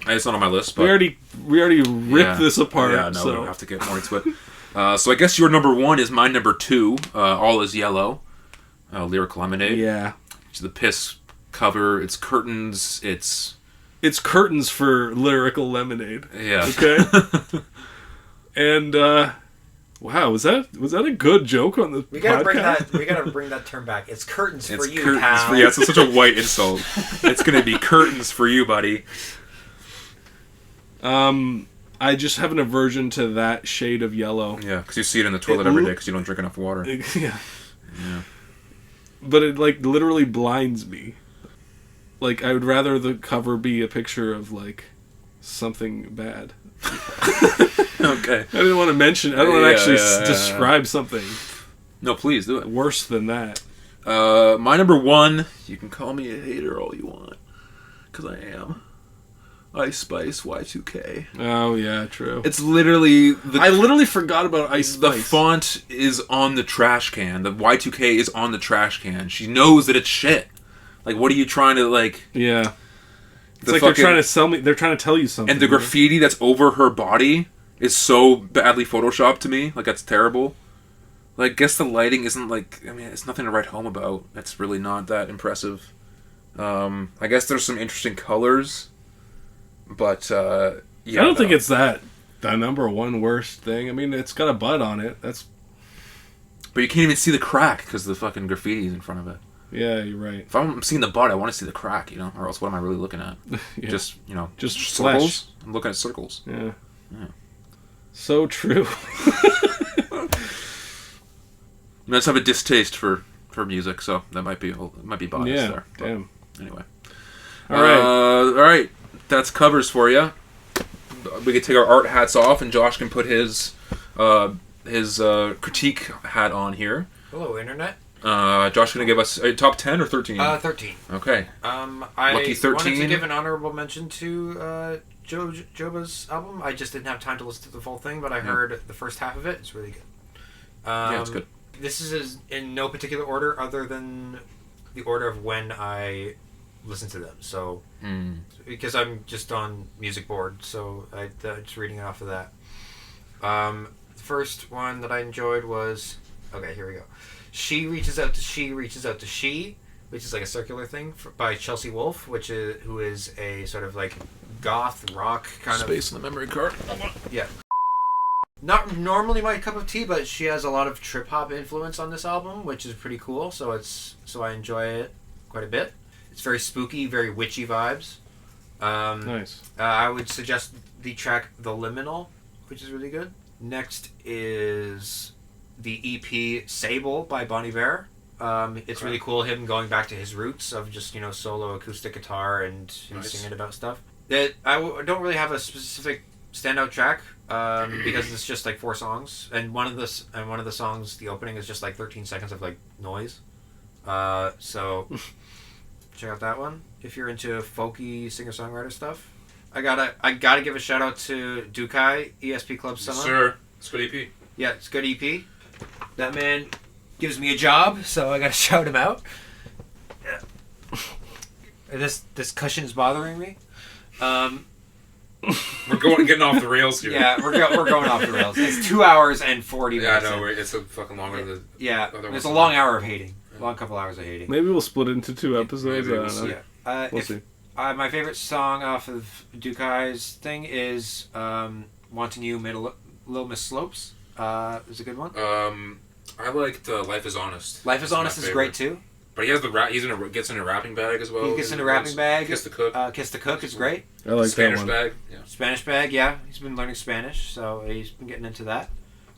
S3: It's not on my list, but
S4: We already ripped this apart.
S3: Yeah, no, we
S4: so.
S3: don't have to get more into it. So I guess your number 1 is my number 2. All is Yellow. Lyrical Lemonade.
S4: Yeah.
S3: It's the piss cover. It's curtains. It's
S4: curtains for Lyrical Lemonade.
S3: yeah.
S4: Okay. And wow, was that a good joke on the
S5: We gotta
S4: podcast?
S5: bring that term back. It's curtains
S3: It's
S5: for you,
S3: curtains
S5: pal.
S3: for it's such a white insult. It's gonna be curtains for you, buddy.
S4: I just have an aversion to that shade of yellow.
S3: Yeah, because you see it in the toilet every day because you don't drink enough water.
S4: Yeah. But it like literally blinds me. Like, I would rather the cover be a picture of like something bad.
S3: Okay.
S4: I didn't want to mention. I don't want to actually describe something
S3: No, please do it.
S4: worse than that.
S3: My number one. You can call me a hater all you want, because I am. Ice Spice Y2K.
S4: Oh yeah, true.
S3: It's literally
S4: I literally forgot about Ice Spice.
S3: The font is on the trash can. The Y2K is on the trash can. She knows that it's shit. Like, what are you trying to like?
S4: Yeah. It's like they're trying to sell me. They're trying to tell you something.
S3: And the graffiti that's over her body is so badly photoshopped to me. Like, that's terrible. Like, guess the lighting isn't like. I mean, it's nothing to write home about. It's really not that impressive. I guess there's some interesting colors, but yeah.
S4: I don't think it's the number one worst thing. I mean, it's got a bud on it. That's.
S3: But you can't even see the crack because the fucking graffiti is in front of it.
S4: Yeah, you're right.
S3: If I'm seeing the bud, I want to see the crack, you know, or else what am I really looking at?
S4: Yeah.
S3: Just, you know,
S4: just
S3: circles.
S4: flesh.
S3: I'm looking at circles.
S4: Yeah.
S3: Yeah.
S4: So true.
S3: I just have a distaste for music, so that might be biased there. But
S4: Damn.
S3: Anyway.
S4: All
S3: right. That's covers for you. We can take our art hats off, and Josh can put his critique hat on here.
S5: Hello, Internet.
S3: Josh gonna give us a top 10 or 13?
S5: 13.
S3: Okay.
S5: I
S3: Lucky 13.
S5: wanted to give an honorable mention to Joba's album. I just didn't have time to listen to the full thing, but I heard the first half of it. It's really good.
S3: Yeah, it's good.
S5: This is in no particular order other than the order of when I listen to them. So, because I'm just on music board, so I just reading it off of that. The first one that I enjoyed was here we go. She Reaches Out to She Reaches Out to She, which is like a circular thing by Chelsea Wolfe, who is a sort of like goth rock kind of
S3: space in the memory card.
S5: Yeah. Not normally my cup of tea, but she has a lot of trip hop influence on this album, which is pretty cool. So I enjoy it quite a bit. It's very spooky, very witchy vibes.
S4: Nice.
S5: I would suggest the track "The Liminal," which is really good. Next is the EP "Sable" by Bon Iver. It's really cool, him going back to his roots of just solo acoustic guitar and singing about stuff. I don't really have a specific standout track because it's just like 4 songs, and one of the songs, the opening is just like 13 seconds of like noise. So check out that one if you're into folky singer-songwriter stuff. I gotta give a shout out to Dukai, ESP Club Summer.
S3: Yes, sir. It's good EP.
S5: Yeah, it's good EP. That man gives me a job, so I gotta shout him out. Yeah. This cushion's bothering me.
S3: We're getting off the rails here.
S5: Yeah, we're going off the rails. It's 2 hours and 40 minutes.
S3: Yeah, I know. It's a fucking longer than the other
S5: it's
S3: ones.
S5: a long hour of hating. Long couple hours of hating.
S4: Maybe we'll split it into 2 episodes.
S3: Maybe
S4: I don't know.
S5: Yeah.
S4: We'll see.
S5: My favorite song off of Dukai's thing is "Wanting You," Little Miss Slopes. Is a good one.
S3: I liked "Life Is Honest."
S5: "Life Is Honest" is great too.
S3: But he has gets in a rapping bag as well.
S5: He gets in a rapping bag.
S3: Kiss the Cook.
S5: Kiss the Cook is great.
S4: I like
S3: Spanish
S4: that one.
S3: bag. Yeah.
S5: Spanish bag, yeah. He's been learning Spanish, so he's been getting into that,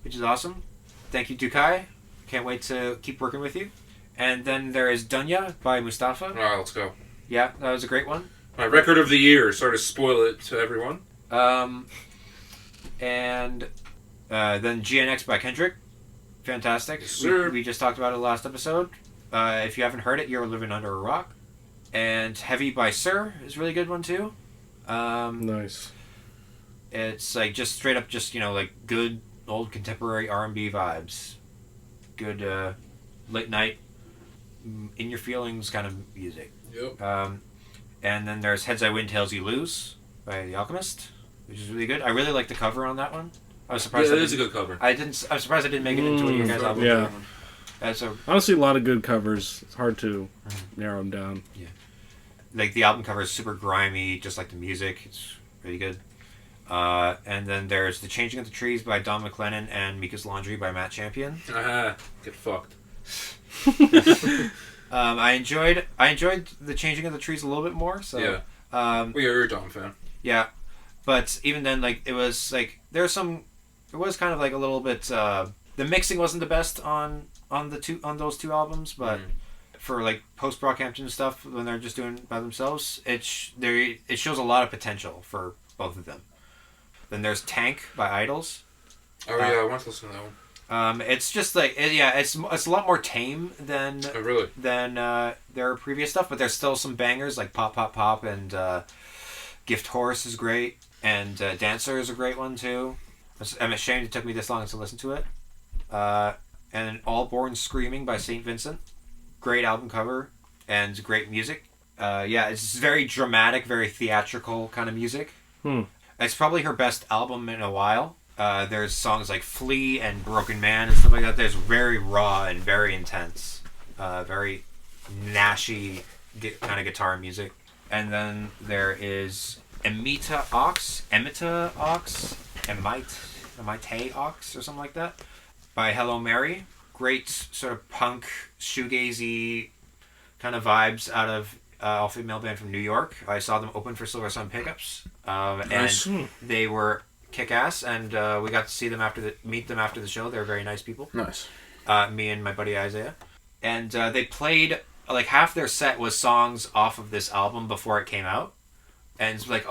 S5: which is awesome. Thank you, Dukai. Can't wait to keep working with you. And then there is Dunya by Mustafa.
S3: All right, let's go.
S5: Yeah, that was a great one.
S3: My record of the year. Sorry to spoil it to everyone.
S5: And then GNX by Kendrick. Fantastic.
S3: Yes, sir.
S5: We just talked about it last episode. If you haven't heard it, you're living under a rock. And Heavy by Sir is a really good one too.
S4: Nice.
S5: It's like just straight up, just like good old contemporary R&B vibes. Good late night, in your feelings kind of music.
S3: Yep.
S5: And then there's Heads I Win, Tails You Lose by The Alchemist, which is really good. I really like the cover on that one. I was surprised.
S3: Yeah, it is a good cover.
S5: I'm surprised I didn't make it into one of your guys' albums.
S4: Yeah.
S5: So
S4: Honestly, a lot of good covers. It's hard to narrow them down.
S5: Yeah. Like the album cover is super grimy, just like the music. It's really good. And then there's The Changing of the Trees by Don McLennan and Mika's Laundry by Matt Champion.
S3: Get fucked.
S5: I enjoyed The Changing of the Trees a little bit more. So
S3: yeah. You're a Don fan.
S5: Yeah, but even then, like it was like there was kind of like a little bit. The mixing wasn't the best on those 2 albums, but for like post Brockhampton stuff when they're just doing it by themselves, it shows a lot of potential for both of them. Then there's Tank by Idols.
S3: Oh yeah, I want to listen to that one.
S5: It's just like it's a lot more tame than their previous stuff, but there's still some bangers like Pop Pop Pop and Gift Horse is great, and Dancer is a great one too. I'm ashamed it took me this long to listen to it. And All Born Screaming by St. Vincent, great album cover and great music. It's very dramatic, very theatrical kind of music. It's probably her best album in a while. There's songs like Flea and Broken Man and stuff like that. There's very raw and very intense, very gnashy kind of guitar music. And then there is Emite Ox, or something like that, by Hello Mary. Great sort of punk, shoegazy kind of vibes out of all-female band from New York. I saw them open for Silver Sun Pickups, and they were kick-ass, and we got to meet them after the show. They were very nice people.
S3: Nice.
S5: Me and my buddy Isaiah. And they played, like, half their set was songs off of this album before it came out. And it's like,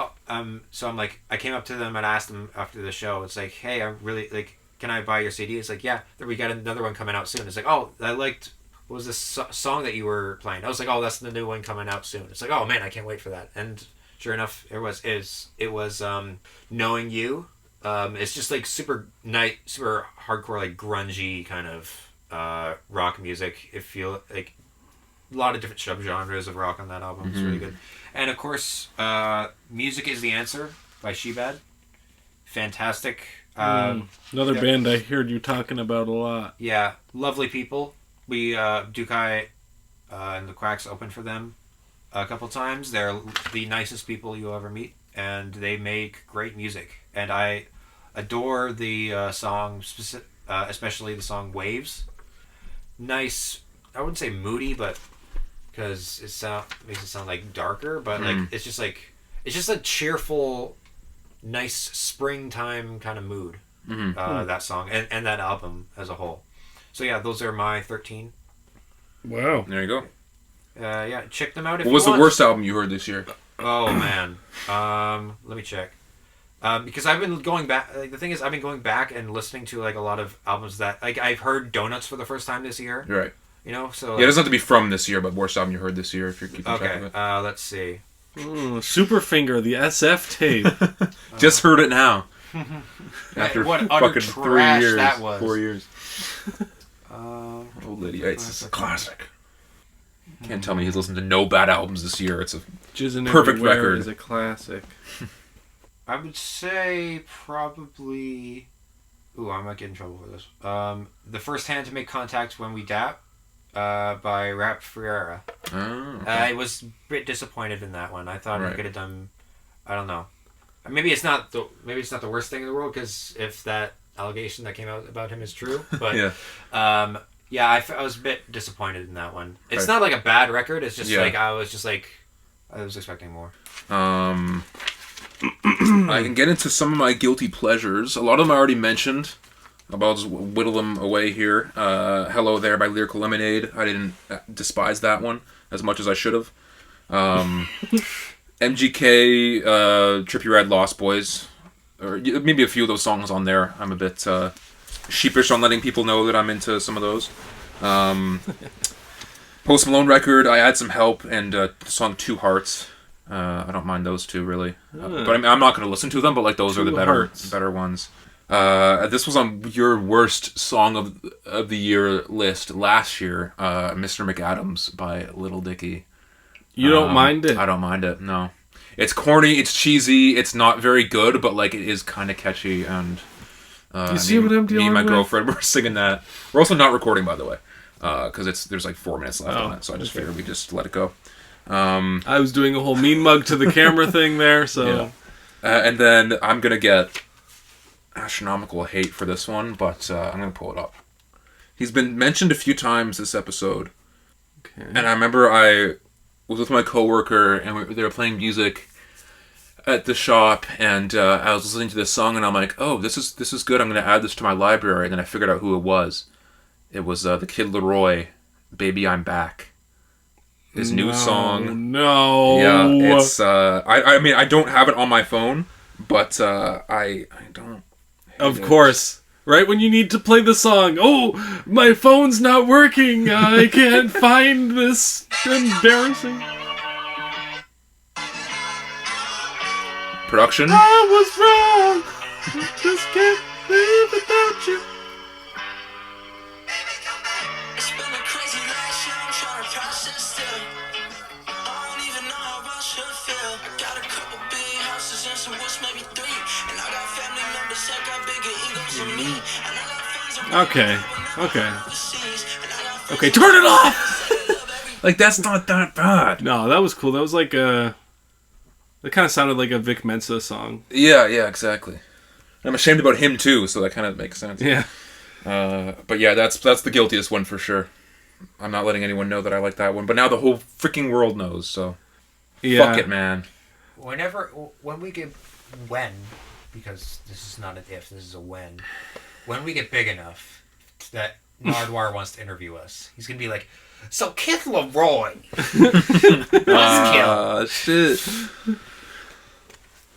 S5: so I'm like, I came up to them and asked them after the show, it's like, hey, I really, like, can I buy your CD? It's like, yeah, we got another one coming out soon. It's like, oh, I liked, what was this song that you were playing? I was like, oh, that's the new one coming out soon. It's like, oh man, I can't wait for that. And sure enough, it was Knowing You. It's just like super hardcore, like grungy kind of rock music. It feel like a lot of different subgenres of rock on that album. It's really good. And of course, Music is the Answer by Shebad. Fantastic.
S4: Another band I heard you talking about a lot.
S5: Yeah, lovely people. We Dukai and the Quacks opened for them a couple times. They're the nicest people you'll ever meet, and they make great music. And I adore the song, especially the song Waves. Nice. I wouldn't say moody, but because makes it sound like darker, but like it's just a cheerful, nice springtime kind of mood. That song and that album as a whole. So yeah, those are my 13.
S4: Wow.
S3: There you go.
S5: Check them out if
S3: What
S5: you
S3: was
S5: want.
S3: the worst album you heard this year?
S5: Oh man. Let me check. Because I've been going back. Like, the thing is, I've been going back and listening to like a lot of albums that like I've heard Donuts for the first time this year.
S3: You're right.
S5: You know, so
S3: Yeah, it doesn't have to be from this year, but worst album you heard this year if you're keeping track of it.
S5: Let's see.
S4: SuperFinger, the SF tape.
S3: Just heard it now. After
S5: what utter
S3: fucking
S5: trash
S3: 3 years,
S5: that was.
S3: 4 years. Old lady, it's a classic. Can't tell me he's listened to no bad albums this year. It's a
S4: Jizzin'
S3: perfect
S4: Everywhere
S3: record.
S4: is a classic.
S5: I would say probably. Ooh, I might get in trouble for this. The First Hand to Make Contact When We Dap, by Rap Friera.
S3: Oh, okay.
S5: I was a bit disappointed in that one. I thought I could have done. I don't know. Maybe it's not the worst thing in the world, because if that allegation that came out about him is true, but I was a bit disappointed in that one. It's not like a bad record. It's just like I was expecting more.
S3: I can get into some of my guilty pleasures. A lot of them I already mentioned. I'll just whittle them away here. Hello There by Lyrical Lemonade. I didn't despise that one as much as I should have. MGK, Trippy Red Lost Boys. Or maybe a few of those songs on there. I'm a bit sheepish on letting people know that I'm into some of those. Post Malone record, I Had Some Help, and the song Two Hearts. I don't mind those two, really. But I'm not going to listen to them, but like those are the better ones. This was on your worst song of the year list last year, Mr. McAdams by Little Dicky.
S4: You don't mind it?
S3: I don't mind it, no. It's corny, it's cheesy, it's not very good, but like it is kind of catchy, and
S4: you see what I'm dealing
S3: me and my
S4: with?
S3: girlfriend were singing that. We're also not recording, by the way, because there's like 4 minutes left on it, so I just figured we just let it go.
S4: I was doing a whole mean mug to the camera thing there, so...
S3: and then I'm going to get astronomical hate for this one, but I'm going to pull it up. He's been mentioned a few times this episode, and I remember I was with my coworker, and they were playing music at the shop, and I was listening to this song, and I'm like, oh, this is good, I'm going to add this to my library, and then I figured out who it was. It was the Kid Laroi, Baby I'm Back. His new song.
S4: No.
S3: Yeah, it's I mean I don't have it on my phone, But I don't.
S4: Of course. Right when you need to play the song, oh, my phone's not working. I can't find this. Embarrassing.
S3: Production.
S4: I was wrong. I just can't live without you.
S7: It's been a crazy last year, I'm trying to process still. I don't even know how I should feel. I got a couple big houses and some woods, maybe 3. And I got family members that got bigger egos than me. And I got friends that
S4: Okay.
S7: overseas. And I got
S4: Okay, turn it off!
S3: Like, that's not that bad.
S4: No, that was cool. That was like a... That kind of sounded like a Vic Mensa song.
S3: Yeah, exactly. I'm ashamed about him too, so that kind of makes sense.
S4: Yeah.
S3: But yeah, that's the guiltiest one for sure. I'm not letting anyone know that I like that one, but now the whole freaking world knows. So
S4: Yeah.
S3: fuck it, man.
S5: When we get because this is not an if, this is a when we get big enough that Nardwar wants to interview us, he's gonna be like, so Kid Leroy,
S3: Shit.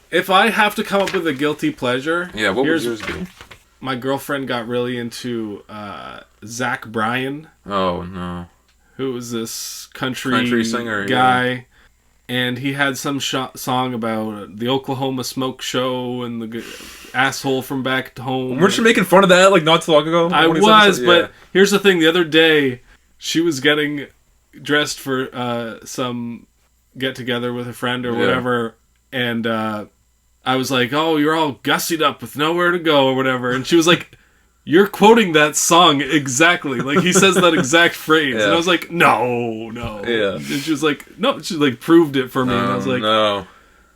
S4: If I have to come up with a guilty pleasure,
S3: Yeah, what would
S4: here's-
S3: yours be?
S4: My girlfriend got really into Zach Bryan,
S3: Oh no.
S4: who was this country
S3: singer
S4: guy, and he had some song about the Oklahoma Smoke Show and the asshole from back home.
S3: Weren't you making fun of that like not too long ago?
S4: I
S3: When he said
S4: was,
S3: this?
S4: but here's the thing. The other day, she was getting dressed for some get-together with a friend or whatever, and I was like, oh, you're all gussied up with nowhere to go or whatever. And she was like, you're quoting that song exactly. Like, he says that exact phrase.
S3: Yeah.
S4: And I was like, no.
S3: Yeah.
S4: And she was like, no. She like proved it for me. And I was like,
S3: no.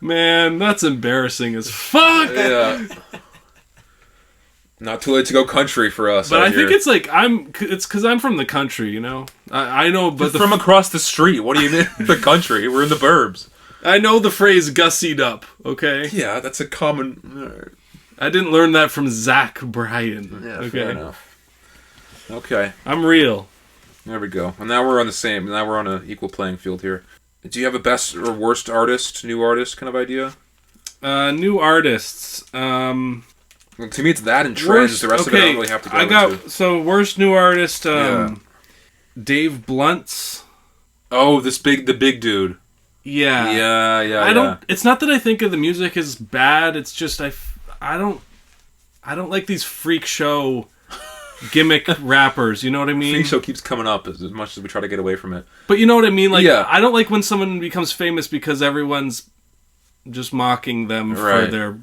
S4: man, that's embarrassing as fuck.
S3: Yeah. Not too late to go country for us.
S4: But
S3: out
S4: I think
S3: here.
S4: it's like, it's because I'm from the country, you know? I know, but
S3: from across the street. What do you mean? The country. We're in the burbs.
S4: I know the phrase gussied up, okay?
S3: Yeah, that's a common.
S4: I didn't learn that from Zach Bryan.
S3: Yeah,
S4: okay.
S3: fair enough. Okay,
S4: I'm real.
S3: there we go. And now we're on the same. Now we're on an equal playing field here. Do you have a best or worst artist, new artist kind of idea?
S4: New artists.
S3: Well, to me, it's that and trends. The rest of it, I don't really have to go into.
S4: So worst new artist.
S3: Yeah.
S4: Dave Blunt's.
S3: Oh, the big dude.
S4: Yeah.
S3: Yeah.
S4: I don't. It's not that I think of the music as bad. It's just I don't like these freak show gimmick rappers. You know what I mean?
S3: Freak show keeps coming up as much as we try to get away from it.
S4: But you know what I mean? Like,
S3: Yeah.
S4: I don't like when someone becomes famous because everyone's just mocking them for
S3: Right.
S4: their.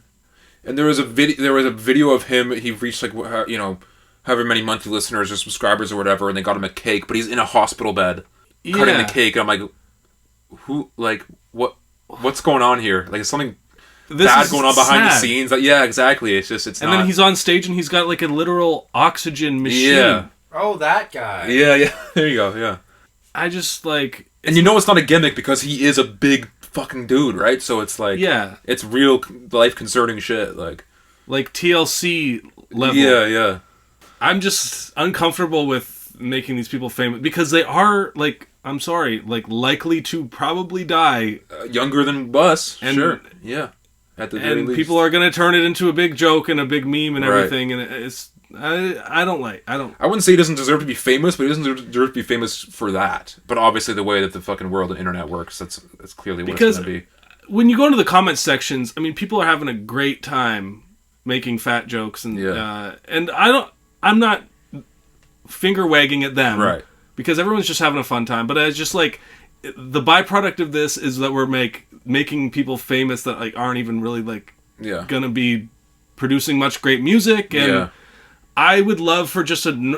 S3: And there was a video of him. He reached like however many monthly listeners or subscribers or whatever, and they got him a cake. But he's in a hospital bed cutting the cake. And I'm like, what's going on here? Like, is something bad going on behind the scenes? Like, yeah, exactly. It's not.
S4: Then he's on stage and he's got like a literal oxygen machine.
S3: Yeah.
S5: Oh, that guy.
S3: Yeah. There you go. Yeah.
S4: I just like.
S3: And you know it's not a gimmick because he is a big fucking dude, right? So it's like,
S4: Yeah.
S3: it's real life concerning shit. Like
S4: TLC level.
S3: Yeah.
S4: I'm just uncomfortable with making these people famous because they are like, I'm sorry, like likely to probably die,
S3: Younger than us,
S4: And-
S3: sure. Yeah. At the very
S4: and
S3: least.
S4: people are gonna turn it into a big joke and a big meme and
S3: Right.
S4: everything, and it's I don't.
S3: I wouldn't say he doesn't deserve to be famous, but he doesn't deserve to be famous for that. But obviously, the way that the fucking world and internet works, that's clearly what
S4: Because
S3: it's going to be.
S4: when you go into the comment sections, I mean, people are having a great time making fat jokes, and
S3: Yeah.
S4: and I'm not finger wagging at them,
S3: Right.
S4: Because everyone's just having a fun time. But it's just like the byproduct of this is that we're making people famous that like aren't even really like
S3: Yeah.
S4: gonna be producing much great music, and
S3: Yeah.
S4: I would love for just an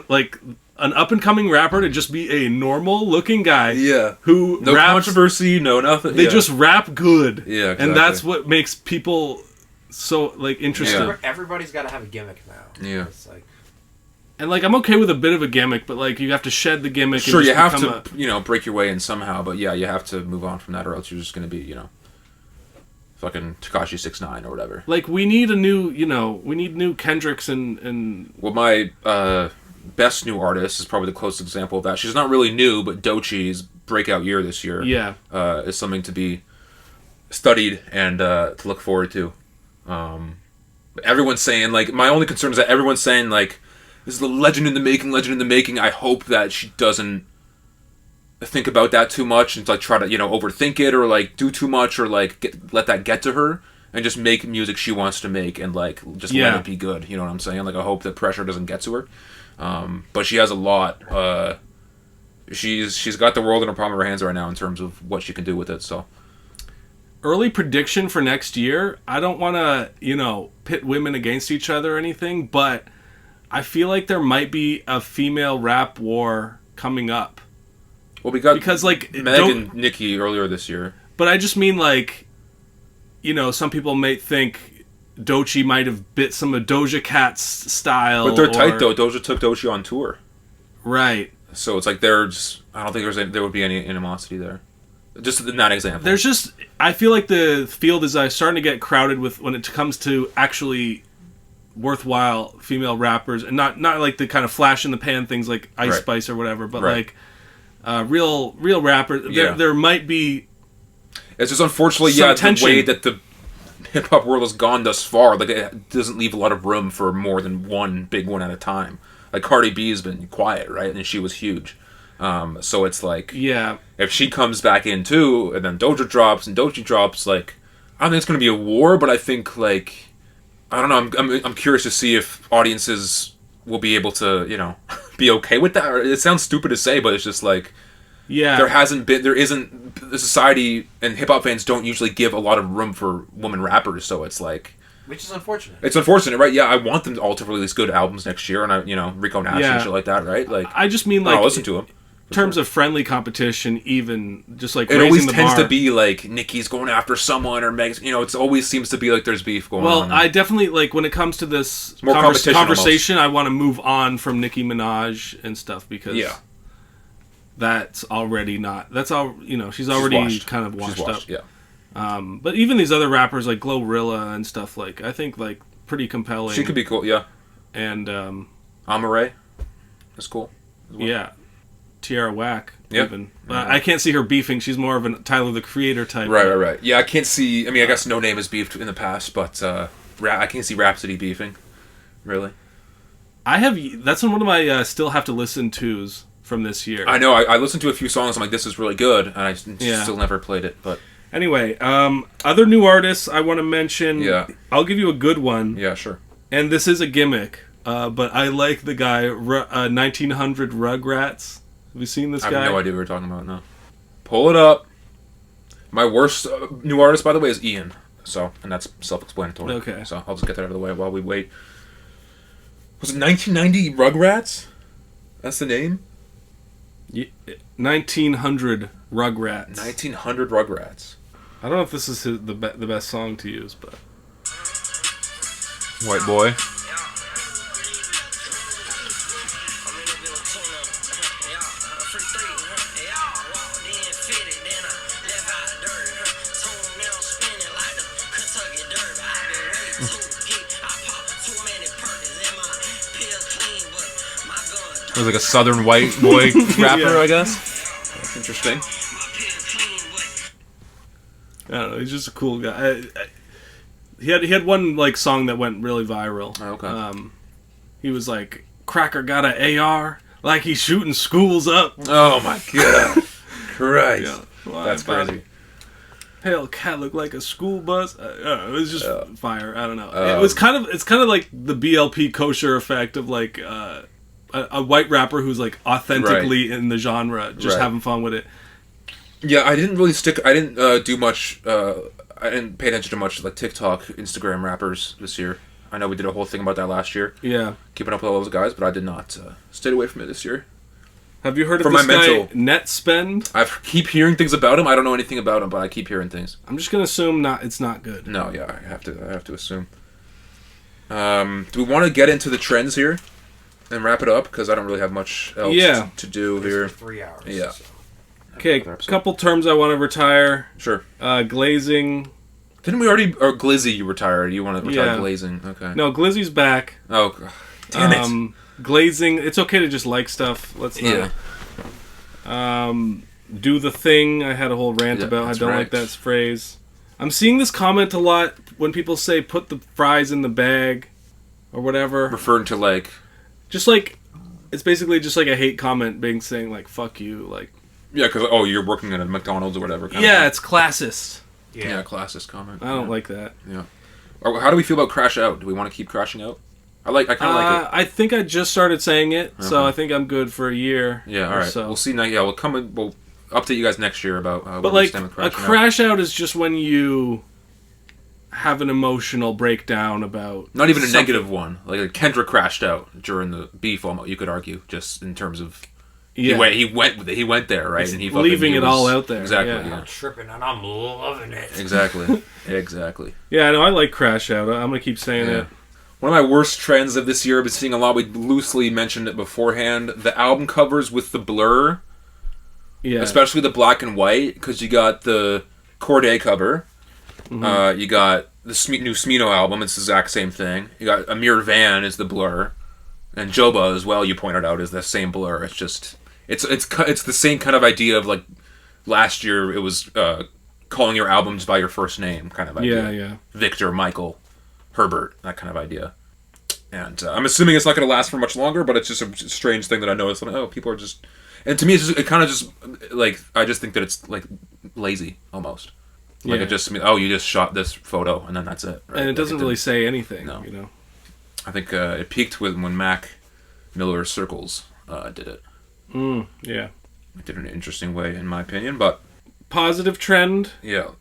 S4: up and coming rapper to just be a normal looking guy,
S3: Yeah.
S4: who
S3: No
S4: raps.
S3: controversy, no nothing.
S4: They
S3: yeah.
S4: just rap good,
S3: Yeah,
S4: and
S3: exactly.
S4: that's what makes people so like interested.
S3: Yeah.
S5: Everybody's got to have a gimmick now.
S3: Yeah.
S5: It's like,
S4: And like I'm okay with a bit of a gimmick, but like you have to shed the gimmick.
S3: Sure,
S4: and
S3: you
S4: just
S3: have
S4: become
S3: to, break your way in somehow, but yeah, you have to move on from that, or else you're just going to be, fucking Tekashi 6ix9ine or whatever.
S4: like we need new Kendricks and
S3: Well, my best new artist is probably the closest example of that. She's not really new, but Doechie's breakout year this year
S4: yeah.
S3: is something to be studied and to look forward to. Everyone's saying, like, my only concern is that everyone's saying, like, this is a legend in the making. I hope that she doesn't think about that too much and, like, try to, overthink it or, like, do too much or, like, let that get to her and just make music she wants to make and, like, just let it be good. You know what I'm saying? Like, I hope that pressure doesn't get to her. But she has a lot. She's got the world in her palm of her hands right now in terms of what she can do with it, so...
S4: Early prediction for next year, I don't want to, pit women against each other or anything, but I feel like there might be a female rap war coming up.
S3: Well, we got
S4: because, like,
S3: Meg and Nicki earlier this year.
S4: But I just mean, like, some people may think Doechii might have bit some of Doja Cat's style.
S3: But they're tight, though. Doja took Doechii on tour.
S4: Right.
S3: So it's like I don't think there would be any animosity there. Just in that example.
S4: I feel like the field is starting to get crowded with when it comes to actually worthwhile female rappers, and not like the kind of flash in the pan things like Ice Spice or whatever, but like real rappers. There might be. It's just unfortunately, the way that the hip hop world has gone thus far, like it doesn't leave a lot of room for more than one big one at a time. Like Cardi B has been quiet, right, and she was huge. So it's like, if she comes back in too, and then Doja drops, and Doechii drops, like, I don't think it's going to be a war, but I think, like, I don't know, I'm curious to see if audiences will be able to, be okay with that. It sounds stupid to say, but it's just like, there isn't, the society and hip-hop fans don't usually give a lot of room for women rappers, so it's like...
S5: Which is unfortunate.
S3: It's unfortunate, right? Yeah, I want them all to release good albums next year, and Rico Nash and shit like that, right? Like,
S4: I just mean, like...
S3: I'll listen to them.
S4: In terms of friendly competition, even just like
S3: it always tends to be like Nicki's going after someone or Meg's. It always seems to be like there's beef going on.
S4: Well, I definitely like when it comes to this conversation. I want to move on from Nicki Minaj and stuff because that's already not. That's all she's already kind of washed up.
S3: Yeah.
S4: But even these other rappers like Glorilla and stuff, like I think like pretty compelling.
S3: She could be cool, yeah.
S4: And
S3: Amaray, that's cool.
S4: Well. Yeah. Tierra Whack, even. I can't see her beefing. She's more of a Tyler, the Creator type.
S3: Right. Yeah, I can't see... I mean, I guess No Name has beefed in the past, but I can't see Rhapsody beefing, really.
S4: That's one of my still have to listen to's from this year.
S3: I know. I listened to a few songs. I'm like, this is really good, and I still never played it, but...
S4: Anyway, other new artists I want to mention.
S3: Yeah.
S4: I'll give you a good one.
S3: Yeah, sure.
S4: And this is a gimmick, but I like the guy, 1900 Rugrats. Have you seen this guy?
S3: I have no idea what we're talking about, no. Pull it up. My worst new artist, by the way, is Ian. And that's self-explanatory.
S4: Okay.
S3: So I'll just get that out of the way while we wait. Was it 1990 Rugrats? That's the name?
S4: 1900 Rugrats.
S3: 1900 Rugrats.
S4: I don't know if this is the best song to use, but...
S3: White boy. It was like a southern white boy rapper, I guess. That's interesting.
S4: I don't know. He's just a cool guy. He had one like song that went really viral.
S3: Oh, okay.
S4: He was like, "Cracker got an AR, like he's shooting schools up."
S3: Oh my god! Christ, that's crazy.
S4: Hell, cat looked like a school bus. It was just fire. I don't know. It's kind of like the BLP kosher effect of like a white rapper who's like authentically in the genre, just having fun with it.
S3: Yeah, I didn't really I didn't do much. I didn't pay attention to much like TikTok, Instagram rappers this year. I know we did a whole thing about that last year.
S4: Yeah,
S3: keeping up with all those guys, but I did not. Stayed away from it this year.
S4: Have you heard of this guy, Netspend?
S3: I keep hearing things about him. I don't know anything about him, but I keep hearing things.
S4: I'm just gonna assume it's not good.
S3: No, yeah, I have to assume. Do we want to get into the trends here and wrap it up? Because I don't really have much else to do here.
S5: 3 hours.
S3: Yeah.
S5: So.
S4: Okay, couple terms I want to retire.
S3: Sure.
S4: Glazing.
S3: Didn't we already... Or Glizzy you retired. You want to retire Glazing. Okay.
S4: No, Glizzy's back.
S3: Oh, damn it.
S4: Glazing. It's okay to just like stuff. Let's not. Do the thing. I had a whole rant about. I don't like that phrase. I'm seeing this comment a lot when people say put the fries in the bag or whatever,
S3: Referring to like,
S4: just like it's basically just like a hate comment being saying like fuck you, like
S3: yeah, because you're working at a McDonald's or whatever. Kind
S4: yeah,
S3: of
S4: it's classist.
S3: yeah, classist comment.
S4: I don't like that.
S3: Yeah. Or how do we feel about Crash Out? Do we want to keep crashing out? I kind of like it.
S4: I think I just started saying it, so
S3: Okay.
S4: I think I'm good for a year.
S3: Yeah, all
S4: or
S3: right.
S4: So.
S3: We'll see. Yeah, we'll come. We'll update you guys next year about.
S4: But
S3: where we
S4: like
S3: stand with
S4: a
S3: Crashing Out.
S4: crash out is just when you have an emotional breakdown about
S3: Not even a
S4: something.
S3: negative one. Like Kendrick crashed out during the beef. Almost, you could argue, just in terms of
S4: Yeah,
S3: he went with it. He went there, right? And he fucking,
S4: leaving
S3: he
S4: it
S3: was-
S4: all out there.
S3: Exactly.
S4: Yeah.
S3: Yeah.
S5: I'm tripping and I'm loving it.
S3: Exactly. Exactly.
S4: Yeah, no, I like crash out. I'm gonna keep saying
S3: Yeah.
S4: it.
S3: One of my worst trends of this year, I've been seeing a lot. We loosely mentioned it beforehand. The album covers with the blur,
S4: Yeah,
S3: especially the black and white, because you got the Corday cover. You got the new Smino album. It's the exact same thing. You got Amir Van is the blur, and Joba as well. You pointed out is the same blur. It's just it's the same kind of idea of like last year. It was calling your albums by your first name kind of idea.
S4: yeah.
S3: Victor, Michael, Herbert, that kind of idea. And I'm assuming it's not going to last for much longer, but it's just a strange thing that I noticed. Like, oh, people are just... And to me, it's just, it kind of just, like, I just think that it's, like, lazy, almost. Like,
S4: Yeah.
S3: it just, you just shot this photo, and then that's it. Right?
S4: And it
S3: Like,
S4: doesn't really say anything.
S3: No.
S4: You know.
S3: I think it peaked when Mac Miller Circles did it.
S4: Yeah.
S3: It did it in an interesting way, in my opinion, but,
S4: Positive trend.
S3: yeah.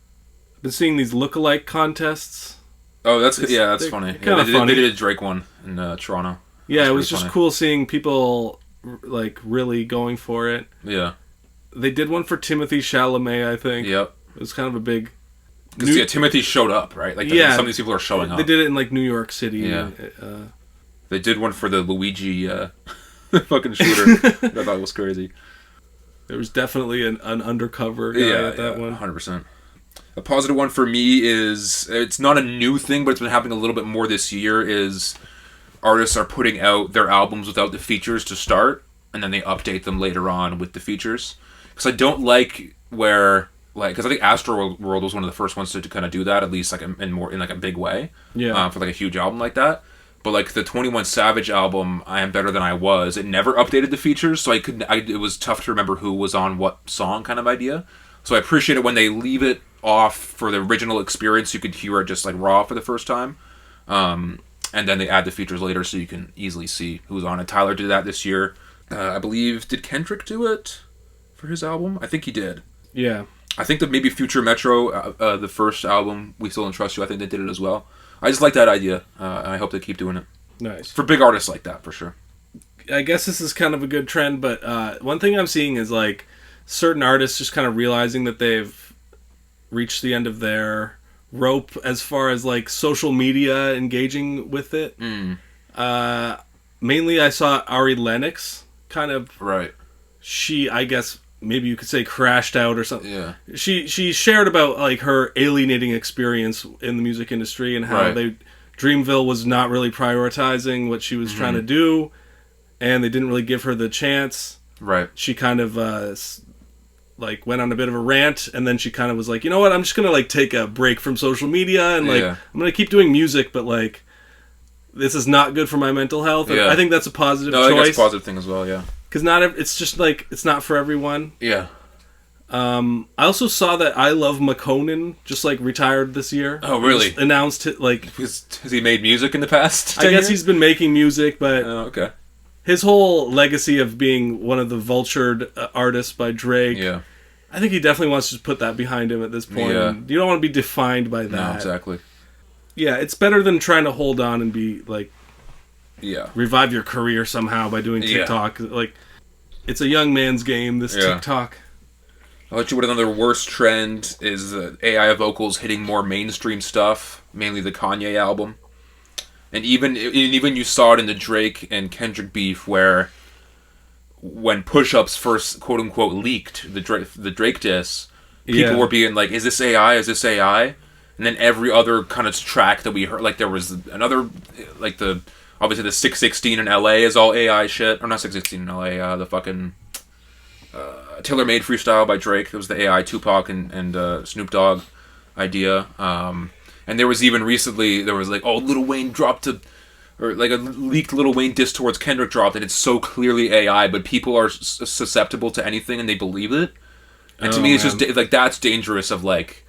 S4: Been seeing these look-alike contests.
S3: Oh, that's
S4: they're
S3: funny.
S4: kinda
S3: Yeah, they
S4: funny.
S3: did a Drake one in Toronto.
S4: Yeah,
S3: That's
S4: it was
S3: pretty
S4: just
S3: funny.
S4: cool seeing people like really going for it.
S3: Yeah.
S4: They did one for Timothy Chalamet, I think.
S3: Yep.
S4: It was kind of a big.
S3: Because Timothy showed up, right? Like,
S4: Yeah.
S3: some of these people are showing up.
S4: They did it in like New York City.
S3: Yeah.
S4: and,
S3: They did one for the Luigi fucking shooter. I thought it was crazy.
S4: there was definitely an undercover guy at that one.
S3: 100%. A positive one for me is, it's not a new thing, but it's been happening a little bit more this year, is artists are putting out their albums without the features to start, and then they update them later on with the features. Because I don't like where, like, because I think Astro World was one of the first ones to kind of do that, at least like in like a big way.
S4: Yeah.
S3: For like a huge album like that. But like the 21 Savage album, I Am Better Than I Was, it never updated the features, so it was tough to remember who was on what song kind of idea. So I appreciate it when they leave it off for the original experience. You could hear it just like raw for the first time. And then they add the features later so you can easily see who's on it. Tyler did that this year. I believe, did Kendrick do it for his album? I think he did.
S4: Yeah.
S3: I think that maybe Future Metro, the first album, We Still Don't Trust You, I think they did it as well. I just like that idea. I hope they keep doing it.
S4: Nice.
S3: For big artists like that, for sure.
S4: I guess this is kind of a good trend, but one thing I'm seeing is like certain artists just kind of realizing that they've reached the end of their rope as far as like social media engaging with it. Mainly I saw Ari Lennox kind of,
S3: Right.
S4: I guess maybe you could say crashed out or something.
S3: Yeah.
S4: She shared about like her alienating experience in the music industry and how
S3: Right.
S4: Dreamville was not really prioritizing what she was trying to do, and they didn't really give her the chance.
S3: Right.
S4: She kind of like went on a bit of a rant, and then she kind of was like, you know what, I'm just gonna like take a break from social media and like
S3: Yeah.
S4: I'm gonna keep doing music, but like this is not good for my mental health. And
S3: Yeah.
S4: I think that's a positive
S3: No, I think that's
S4: choice
S3: a positive thing as well, yeah.
S4: because it's just like it's not for everyone.
S3: Yeah.
S4: I also saw that I Love McConan just like retired this year.
S3: Oh, really?
S4: Just announced it like
S3: Has he made music in the past?
S4: I
S3: 10
S4: guess
S3: years?
S4: he's been making music, but
S3: Oh, okay.
S4: his whole legacy of being one of the vultured artists by Drake,
S3: Yeah.
S4: I think he definitely wants to put that behind him at this point.
S3: Yeah.
S4: And you don't want to be defined by that.
S3: No, exactly.
S4: Yeah, it's better than trying to hold on and be like
S3: Yeah.
S4: revive your career somehow by doing
S3: Yeah.
S4: TikTok. Like it's a young man's game. This
S3: Yeah.
S4: TikTok.
S3: I'll let you with another worst trend is AI vocals hitting more mainstream stuff, mainly the Kanye album. And even you saw it in the Drake and Kendrick beef where when Push-Ups first quote unquote leaked the Drake diss, people
S4: Yeah.
S3: were being like, is this AI? Is this AI? And then every other kind of track that we heard, like there was another, like obviously the 616 in LA is all AI shit, or not 616 in LA, the fucking Tailor Made freestyle by Drake. It was the AI Tupac and Snoop Dogg idea. And And there was even recently, there was like, oh, Lil Wayne dropped or like a leaked Lil Wayne diss towards Kendrick dropped, and it's so clearly AI, but people are susceptible to anything and they believe it. And to me, it's just like, that's dangerous of like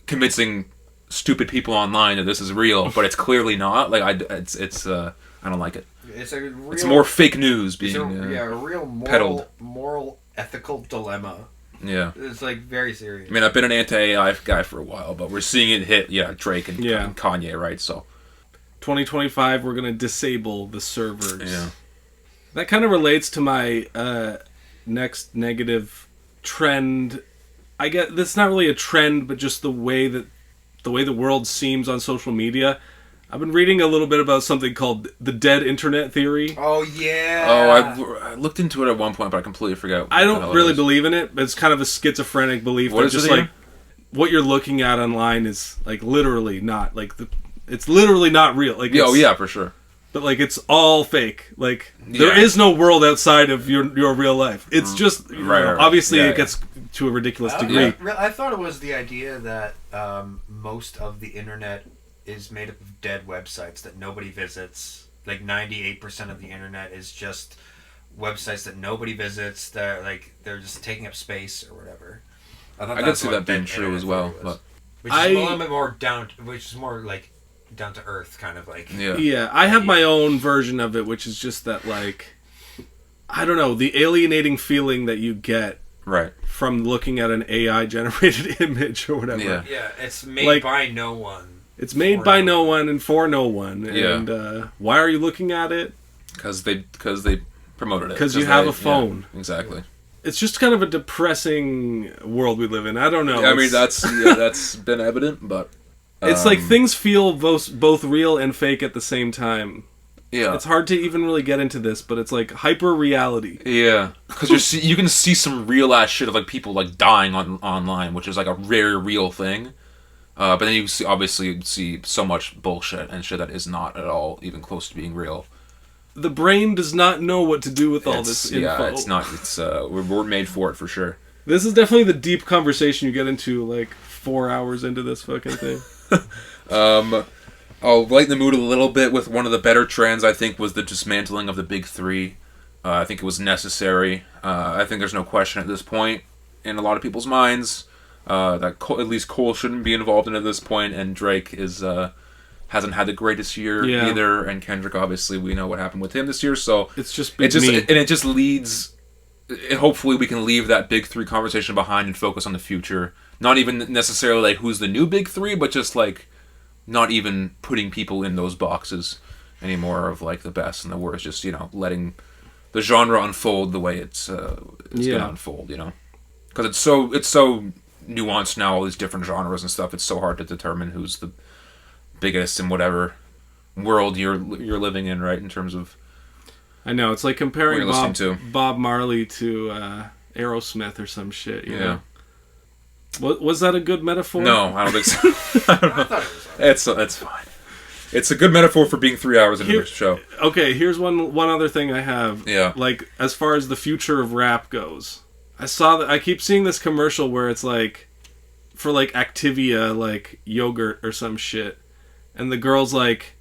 S3: convincing stupid people online that this is real, but it's clearly not. Like, I don't like it. It's more fake news being
S5: a real
S3: peddled.
S5: moral, ethical dilemma.
S3: Yeah.
S5: It's like very serious.
S3: I mean, I've been an anti-AI guy for a while, but we're seeing it hit, Drake and Kanye, right? So
S4: 2025, we're gonna disable the servers.
S3: Yeah.
S4: That kind of relates to my next negative trend. I get that's not really a trend, but just the way the world seems on social media. I've been reading a little bit about something called the dead internet theory.
S5: Oh, yeah.
S3: Oh, I looked into it at one point, but I completely forgot.
S4: I don't really believe in it, but it's kind of a schizophrenic belief.
S3: What is
S4: just
S3: it again?
S4: what you're looking at online is like literally not it's literally not real. Like,
S3: yeah, for sure.
S4: But like it's all fake. Like there is no world outside of your real life. It's just
S3: right.
S4: Obviously it gets to a ridiculous degree.
S5: I thought it was the idea that most of the internet is made up of dead websites that nobody visits. Like 98% of the internet is just websites that nobody visits. They're just taking up space or whatever.
S3: I could see that being true as well, but
S5: which is a little bit more which is more like down to earth, kind of like.
S4: Yeah, I have my own version of it, which is just that, like, I don't know, the alienating feeling that you get from looking at an AI generated image or whatever.
S5: Yeah, it's made by no one.
S4: It's made by no one and for no one. And why are you looking at it?
S3: Because they promoted it.
S4: Because you have a phone.
S3: Yeah, exactly.
S4: It's just kind of a depressing world we live in. I don't know.
S3: I mean, that's been evident, but
S4: it's like things feel both real and fake at the same time.
S3: Yeah,
S4: it's hard to even really get into this, but it's like hyper reality.
S3: Yeah, because you can see some real ass shit of like people like dying online, which is like a rare real thing. But then you obviously see so much bullshit and shit that is not at all even close to being real.
S4: The brain does not know what to do with all this info.
S3: Yeah, it's not. It's we're made for it for sure.
S4: This is definitely the deep conversation you get into like 4 hours into this fucking thing.
S3: I'll lighten the mood a little bit with one of the better trends. I think was the dismantling of the big three. I think it was necessary. I think there's no question at this point in a lot of people's minds that at least Cole shouldn't be involved in at this point, and Drake hasn't had the greatest year either, and Kendrick, obviously we know what happened with him this year, so
S4: it just
S3: leads. Hopefully we can leave that big three conversation behind and focus on the future. Not even necessarily like who's the new big three, but just like not even putting people in those boxes anymore of like the best and the worst. Just letting the genre unfold the way it's gonna unfold. Because it's so nuanced now. All these different genres and stuff. It's so hard to determine who's the biggest in whatever world you're living in, right? In terms of,
S4: I know it's like comparing Bob Marley to Aerosmith or some shit. You know? Was that a good metaphor?
S3: No, I don't think so. I don't know. It's fine. It's a good metaphor for being 3 hours into the show.
S4: Okay, here's one other thing I have.
S3: Yeah.
S4: Like as far as the future of rap goes, I keep seeing this commercial where it's like for like Activia, like yogurt or some shit. And the girl's like,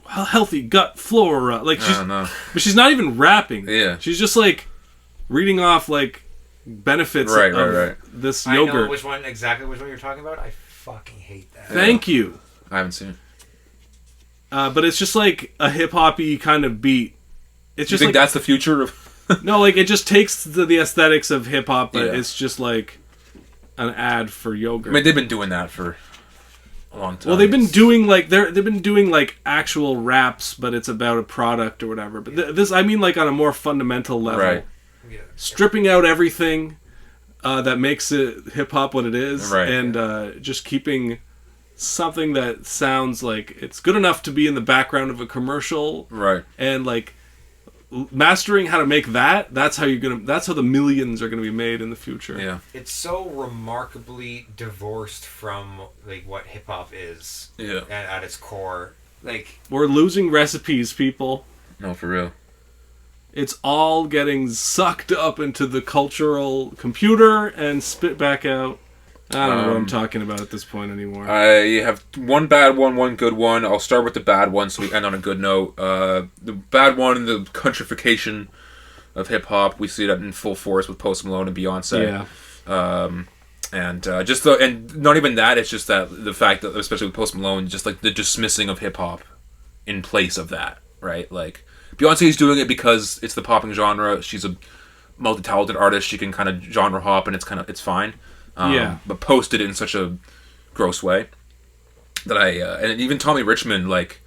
S4: healthy gut flora. Like but she's not even rapping.
S3: Yeah,
S4: she's just like reading off like benefits of this yogurt.
S5: I know which one you're talking about. I fucking hate that.
S4: Thank you.
S3: I haven't seen it.
S4: But it's just like a hip hoppy kind of beat. It's just
S3: you think that's the future of?
S4: No, like it just takes the aesthetics of hip hop, but it's just like an ad for yogurt.
S3: I mean, they've been doing that for a long time.
S4: Well, they've been doing like actual raps, but it's about a product or whatever. But this, I mean, like on a more fundamental level,
S3: right?
S4: Stripping out everything that makes it hip hop what it is,
S3: right?
S4: And just keeping something that sounds like it's good enough to be in the background of a commercial,
S3: right?
S4: And like mastering how to make that. That's how the millions are gonna be made in the future.
S3: Yeah,
S5: it's so remarkably divorced from like what hip hop is.
S3: Yeah,
S5: at its core, like
S4: we're losing recipes, people.
S3: No, for real.
S4: It's all getting sucked up into the cultural computer and spit back out. I don't know what I'm talking about at this point anymore.
S3: I have one bad one good one. I'll start with the bad one so we end on a good note. The bad one, the countrification of hip hop. We see that in full force with Post Malone and Beyonce.
S4: Yeah.
S3: And not even that. It's just that the fact that, especially with Post Malone, just like the dismissing of hip hop in place of that, right? Like Beyonce's doing it because it's the popping genre. She's a multi-talented artist. She can kind of genre hop, and it's fine. But Post did it in such a gross way that and even Tommy Richmond, like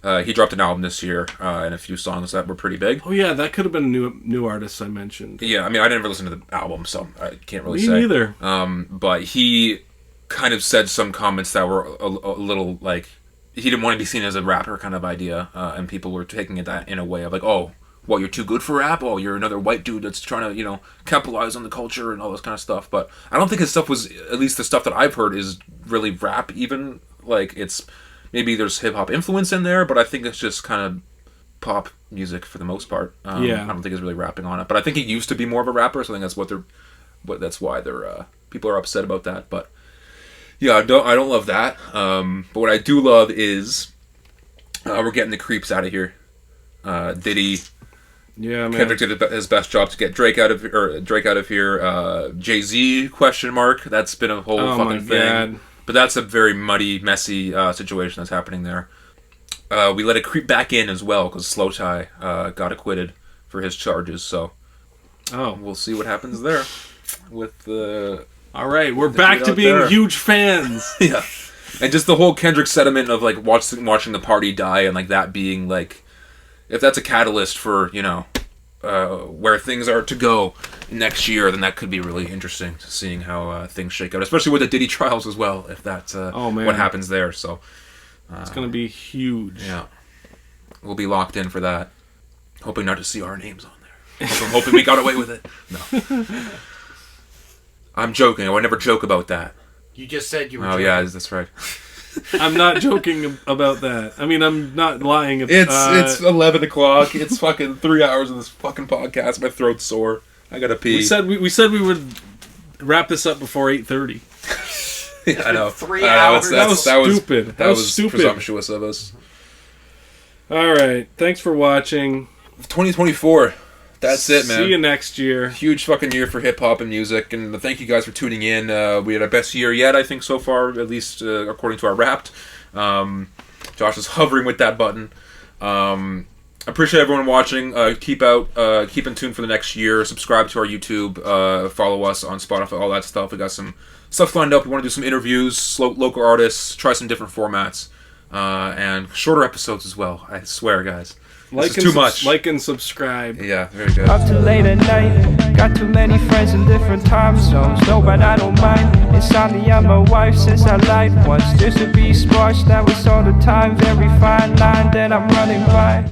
S3: he dropped an album this year and a few songs that were pretty big.
S4: Oh yeah, that could have been new artists I mentioned.
S3: Yeah, I mean I never listened to the album, so I can't really say.
S4: Me neither.
S3: But he kind of said some comments that were a little like he didn't want to be seen as a rapper kind of idea, and people were taking it that in a way of like, oh, well, you're too good for rap. Oh, you're another white dude that's trying to, capitalize on the culture and all this kind of stuff. But I don't think his stuff was, at least the stuff that I've heard, is really rap even. Like, it's, maybe there's hip-hop influence in there, but I think it's just kind of pop music for the most part. I don't think he's really rapping on it. But I think he used to be more of a rapper, so I think that's why people are upset about that. But, yeah, I don't love that. But what I do love is we're getting the creeps out of here. Diddy...
S4: Yeah, man.
S3: Kendrick did his best job to get Drake out of here. Jay-Z ? That's been a whole fucking thing.
S4: God.
S3: But that's a very muddy, messy situation that's happening there. We let it creep back in as well because Slow Tie got acquitted for his charges. So we'll see what happens there. With
S4: all right, we're back to being huge fans.
S3: Yeah, and just the whole Kendrick sentiment of like watching the party die and like that being like. If that's a catalyst for, where things are to go next year, then that could be really interesting, seeing how things shake out, especially with the Diddy trials as well, if that's what happens there. So
S4: it's going to be huge.
S3: Yeah. We'll be locked in for that. Hoping not to see our names on there. I'm hoping we got away with it. No. I'm joking. I would never joke about that.
S5: You just said you were
S3: joking. Yeah, that's right.
S4: I'm not joking about that. I mean, I'm not lying.
S3: It's 11 o'clock. It's fucking 3 hours of this fucking podcast. My throat's sore. I gotta pee.
S4: We said we would wrap this up before 8:30.
S3: Yeah, I know.
S5: 3 hours.
S4: That was stupid.
S3: That was presumptuous of us.
S4: All right. Thanks for watching.
S3: 2024. That's it, man.
S4: See you next year.
S3: Huge fucking year for hip-hop and music, and thank you guys for tuning in. We had our best year yet, I think, so far, at least according to our Wrapped. Josh is hovering with that button. Appreciate everyone watching. Keep in tune for the next year. Subscribe to our YouTube. Follow us on Spotify, all that stuff. We got some stuff lined up. We want to do some interviews, local artists, try some different formats, and shorter episodes as well. I swear, guys. This is too much.
S4: Like and subscribe.
S3: Yeah, very good.
S8: Up too late at night, got too many friends in different time zones. No, but I don't mind. Insomnia, I'm a wife since I lied once. Just to be sparse, that was all the time. Very fine line that I'm running by.